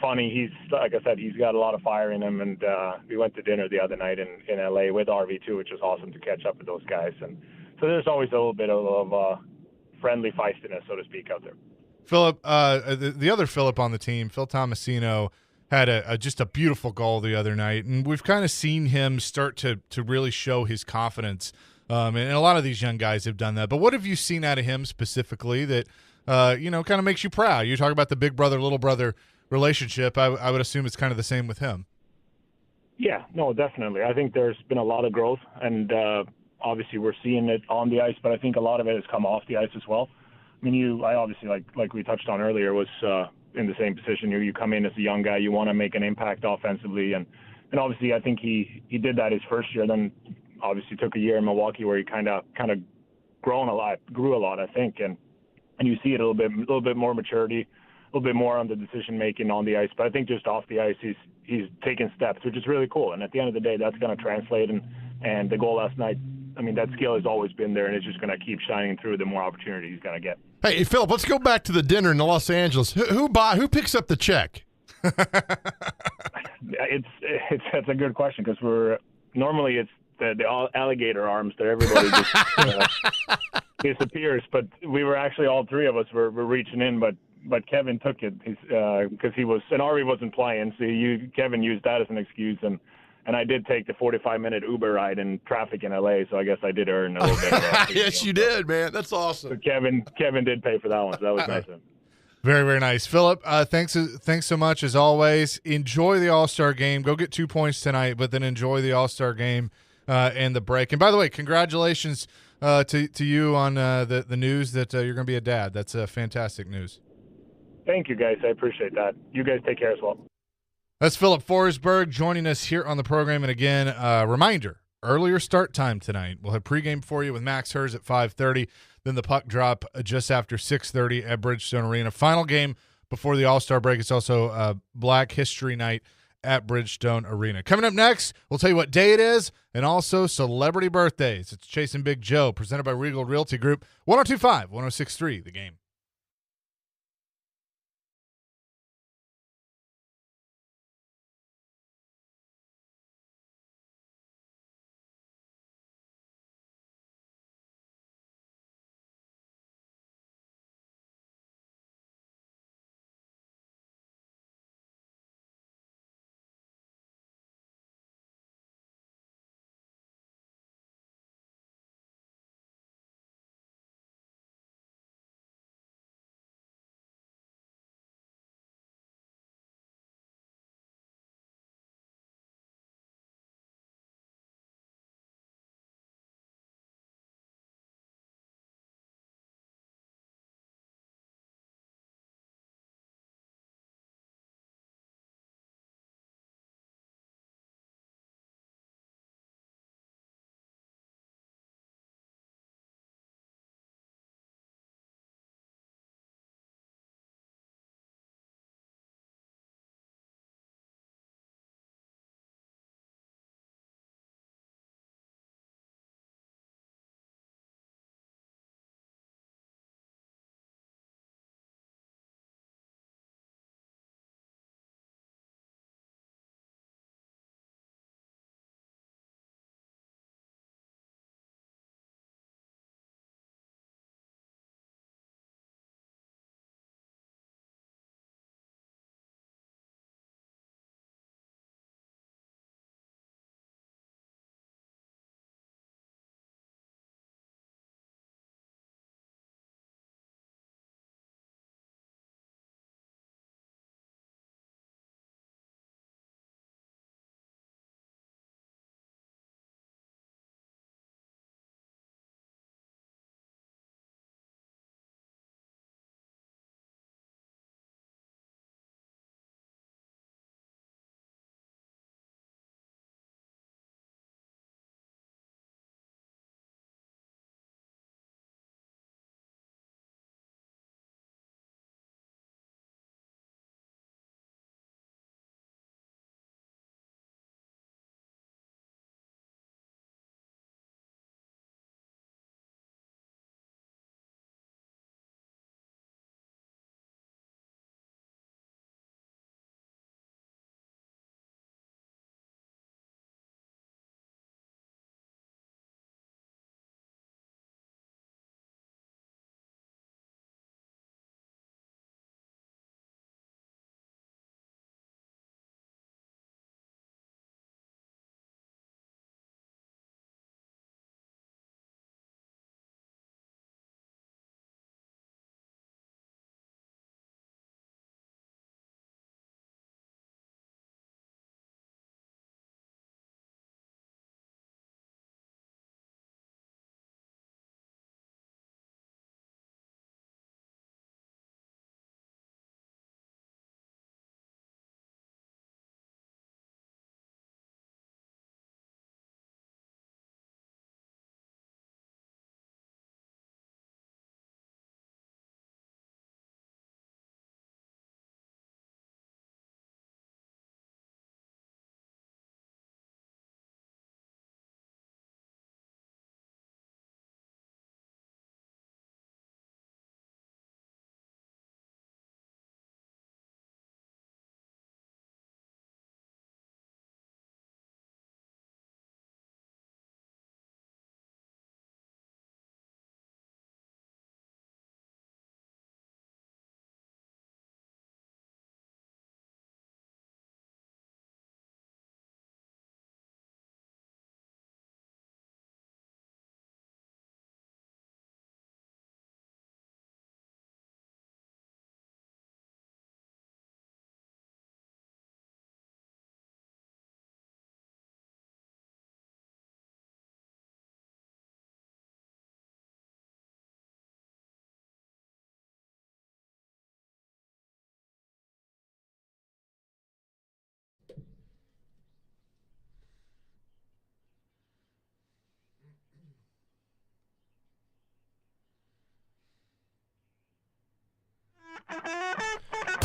funny. He's, like I said, he's got a lot of fire in him. And we went to dinner the other night in LA with RV too, which was awesome to catch up with those guys. And so there's always a little bit of friendly feistiness, so to speak, out there. Philip, the other Philip on the team, Phil Tomasino, had just a beautiful goal the other night, and we've kind of seen him start to really show his confidence. And a lot of these young guys have done that. But what have you seen out of him specifically that kind of makes you proud? You talk about the big brother, little brother relationship. I would assume it's kind of the same with him. Yeah, no, definitely. I think there's been a lot of growth, and obviously we're seeing it on the ice, but I think a lot of it has come off the ice as well. I mean, I obviously, like we touched on earlier, was in the same position. You come in as a young guy, you want to make an impact offensively, and obviously I think he did that his first year. Then obviously took a year in Milwaukee where he kind of grew a lot, I think, and you see it a little bit more maturity, a little bit more on the decision making on the ice. But I think just off the ice, he's taking steps, which is really cool. And at the end of the day, that's going to translate. And the goal last night, I mean, that skill has always been there, and it's just going to keep shining through the more opportunity he's going to get. Hey, Philip, let's go back to the dinner in Los Angeles. Who picks up the check? That's a good question, because normally it's the alligator arms that everybody just disappears. But we were actually, all 3 of us were reaching in, but Kevin took it because he was, and Ari wasn't playing, so Kevin used that as an excuse, and I did take the 45-minute Uber ride in traffic in LA, so I guess I did earn a little bit of that. Yes, you did, man. That's awesome. So Kevin did pay for that one, so that was nice of him. Very, very nice. Philip, thanks so much as always. Enjoy the All-Star game. Go get 2 points tonight, but then enjoy the All-Star game and the break. And by the way, congratulations to you on the news that you're going to be a dad. That's fantastic news. Thank you, guys. I appreciate that. You guys take care as well. That's Philip Forsberg joining us here on the program. And again, reminder, earlier start time tonight. We'll have pregame for you with Max Hers at 5:30. Then the puck drop just after 6:30 at Bridgestone Arena. Final game before the All-Star break. It's also Black History Night at Bridgestone Arena. Coming up next, we'll tell you what day it is and also celebrity birthdays. It's Chasing Big Joe, presented by Regal Realty Group. 102.5, 106.3, The Game.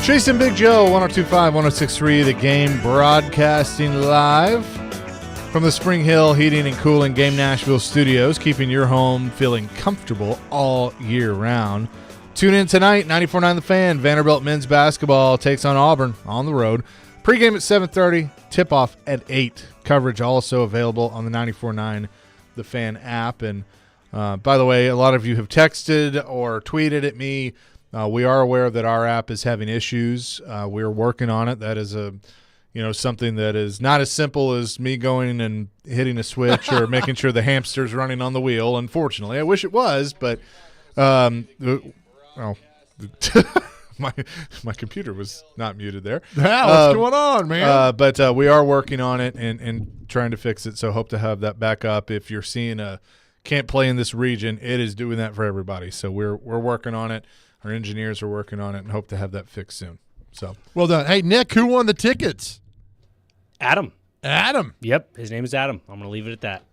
Chasing Big Joe, 102.5, 106.3, The Game, broadcasting live from the Spring Hill Heating and Cooling Game Nashville studios, keeping your home feeling comfortable all year round. Tune in tonight, 94.9 The Fan. Vanderbilt men's basketball takes on Auburn on the road. Pregame at 7:30, tip-off at 8. Coverage also available on the 94.9 The Fan app. And by the way, a lot of you have texted or tweeted at me. We are aware that our app is having issues. We're working on it. That is something that is not as simple as me going and hitting a switch or making sure the hamster's running on the wheel. Unfortunately, I wish it was, but my computer was not muted there. Yeah, what's going on, man? But we are working on it and trying to fix it. So hope to have that back up. If you're seeing a can't play in this region, it is doing that for everybody. So we're working on it. Our engineers are working on it and hope to have that fixed soon. So well done. Hey, Nick, who won the tickets? Adam. Yep, his name is Adam. I'm going to leave it at that.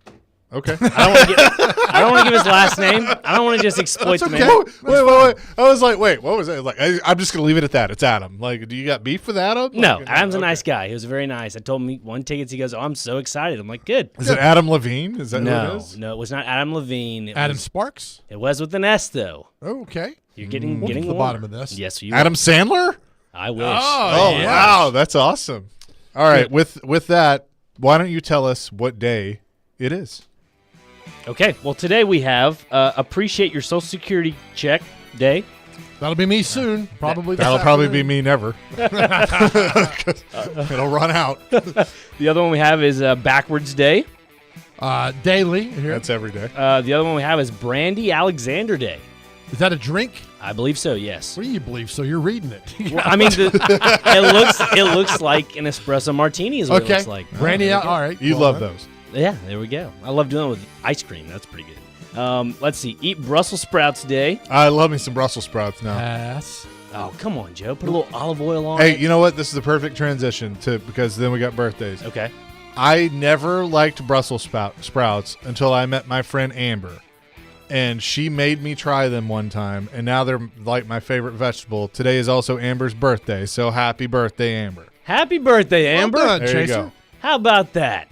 okay. I don't want to give his last name. I don't want to just exploit the man. Wait. I was like, wait, what was that? Like, I'm just gonna leave it at that. It's Adam. Like, do you got beef with Adam? No, Like, Adam's a nice guy. He was very nice. I told him he won tickets. He goes, "Oh, I'm so excited." I'm like, "Good." Is it Adam Levine? Is that who it is? No, it was not Adam Levine. Adam Sparks. It was with an S though. Oh, okay. You're getting We'll get to the warmer. bottom of this. Yes, you. Adam Sandler? I wish. Oh yes. wow, that's awesome. All right, with that, why don't you tell us what day it is? Okay. Well, today we have appreciate your Social Security check day. That'll be me soon. Probably. this That'll probably be afternoon. me never. It'll run out. The other one we have is backwards day. Daily. Here. That's every day. The other one we have is Brandy Alexander Day. Is that a drink? I believe so. Yes. What do you believe? So you're reading it. Well, I mean, it looks like an espresso martini is what Okay. it looks like. Brandy out. All right. You well love done. those. Yeah, there we go. I love doing it with ice cream. That's pretty good. Let's see. Eat Brussels sprouts day. I love me some Brussels sprouts now. Pass. Oh, come on, Joe. Put a little olive oil on Hey, it. you know what? This is the perfect transition because then we got birthdays. Okay. I never liked Brussels sprouts until I met my friend Amber. And she made me try them one time, and now they're like my favorite vegetable. Today is also Amber's birthday, so happy birthday, Amber. Happy birthday, Amber. Well done, There you Chaser. go. How about that?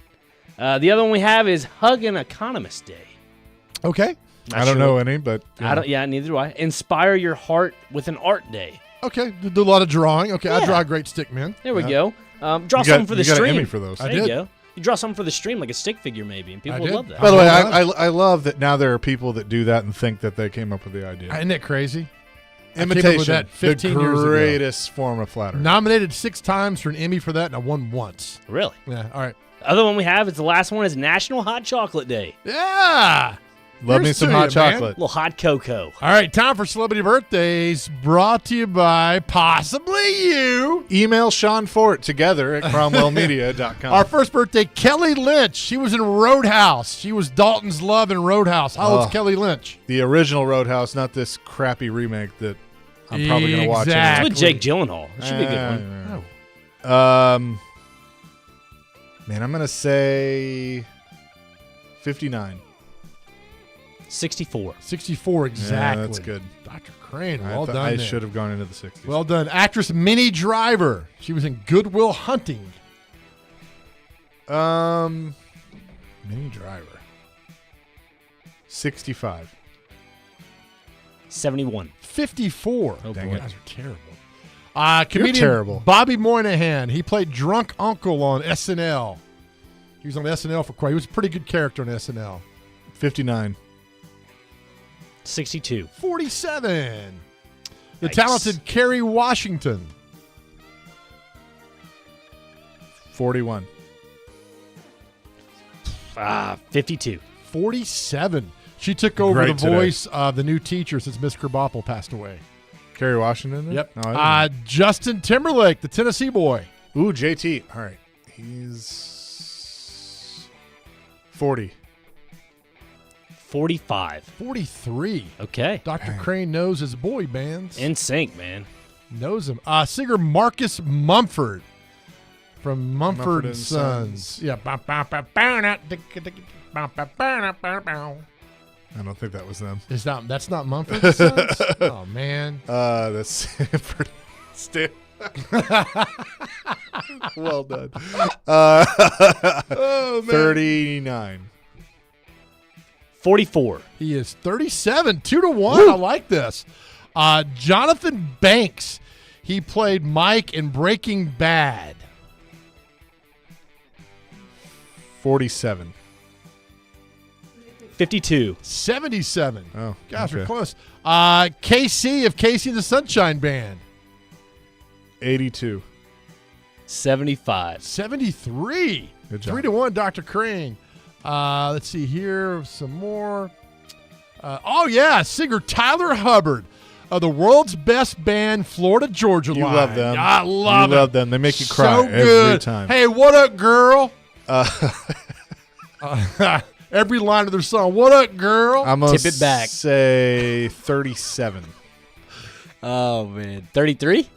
The other one we have is Hug an Economist Day. Okay. I don't know any, but I don't. Yeah, neither do I. Inspire your heart with an art day. Okay. Do a lot of drawing. Okay. I Yeah. draw a great stick, man. There we Yeah. go. Draw You something for the got an stream. Emmy for those. I There did. you go. You draw something for the stream, like a stick figure, maybe, and people I would did. love that. By the way, Well done. I love that now there are people that do that and think that they came up with the idea. Isn't it crazy? I came up with Imitation, that 15 years the ago. greatest form of flattery. Nominated 6 times for an Emmy for that, and I won once. Really? Yeah. All right. The other one we have is the last one is National Hot Chocolate Day. Yeah. Love me Here's some to hot you, man. chocolate. A little hot cocoa. All right. Time for celebrity birthdays. Brought to you by possibly you. Email Sean Fort together at cromwellmedia.com. Our first birthday, Kelly Lynch. She was in Roadhouse. She was Dalton's love in Roadhouse. How old's Oh. Kelly Lynch? The original Roadhouse, not this crappy remake that I'm probably going to watch. Exactly. It's with Jake Gyllenhaal. It should be a good one. Man, I'm going to say 59. 64. 64 exactly. Yeah, that's good. Dr. Crane, I well thought done. I there. should have gone into the 60s. Well done. Actress Minnie Driver. She was in Goodwill Hunting. Mini Driver. 65. 71. 54. Oh, Dang boy. it. You guys are terrible. Comedian terrible. Bobby Moynihan. He played Drunk Uncle on SNL. He was on SNL for quite. He was a pretty good character on SNL. 59. 62. 47. The Yikes. talented Kerry Washington. 41. 52. 47. She took over Great the today. voice of the new teacher since Miss Krabappel passed away. Kerry Washington? Yep. No, I didn't Justin Timberlake, the Tennessee boy. Ooh, JT. All right. He's 40. 45. 43. Okay. Dr. Crane knows his boy bands. In sync, man. Knows him. Singer Marcus Mumford from Mumford and Sons. Yeah. I don't think that was them. That's not Mumford & Sons? Oh, man. That's Sanford. Well done. Oh, man. 39. 44. He is 37, 2-1. I like this. Jonathan Banks. He played Mike in Breaking Bad. 47. 52. 77. Oh, gosh, okay. we're close. KC of Casey and the Sunshine Band. 82. 75. 73. Good job. 3-1, Dr. Crane. Let's see here. Some more. Singer Tyler Hubbard of the world's best band, Florida Georgia You Line. love them. I love You love them. They make you cry so every good. time. Hey, what up, girl? Every line of their song. What up, girl? I'm going Tip to it back. say 37. Oh, man. 33?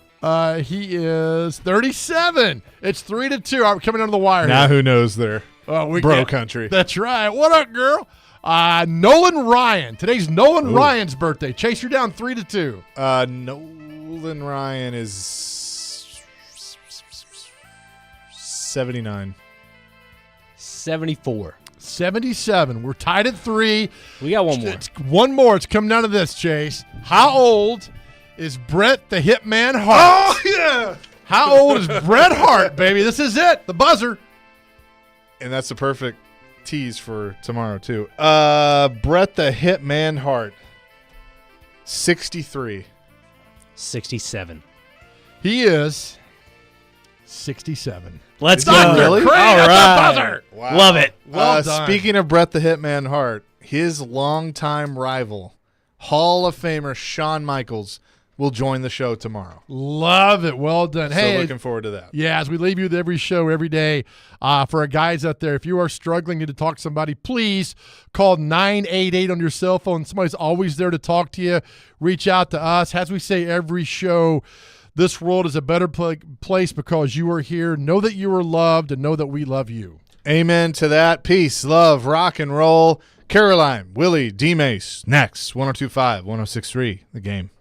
He is 37. It's 3-2. I'm coming under the wire Now here. who knows their We bro got- country. That's right. What up, girl? Nolan Ryan. Today's Nolan Ryan's birthday. Chase, you're down 3-2. Nolan Ryan is 79. 74. 77. We're tied at 3. We got one more. It's one more. It's coming down to this, Chase. How old is Bret the Hitman Hart? Oh, yeah. How old is Bret Hart, baby? This is it. The buzzer. And that's the perfect tease for tomorrow, too. Bret the Hitman Hart, 63. 67. He is 67. Let's go. Dr. Really? Crane All at right. the buzzer. Wow. Love it. Well done. Speaking of Bret the Hitman Hart, his longtime rival, Hall of Famer Shawn Michaels, will join the show tomorrow. Love it. Well done. Hey, So looking forward to that. yeah, as we leave you with every show, every day, for our guys out there, if you are struggling to talk to somebody, please call 988 on your cell phone. Somebody's always there to talk to you. Reach out to us. As we say every show, this world is a better place because you are here. Know that you are loved and know that we love you. Amen to that. Peace, love, rock and roll. Caroline, Willie, D-Mase, next. 102.5, 106.3, The Game.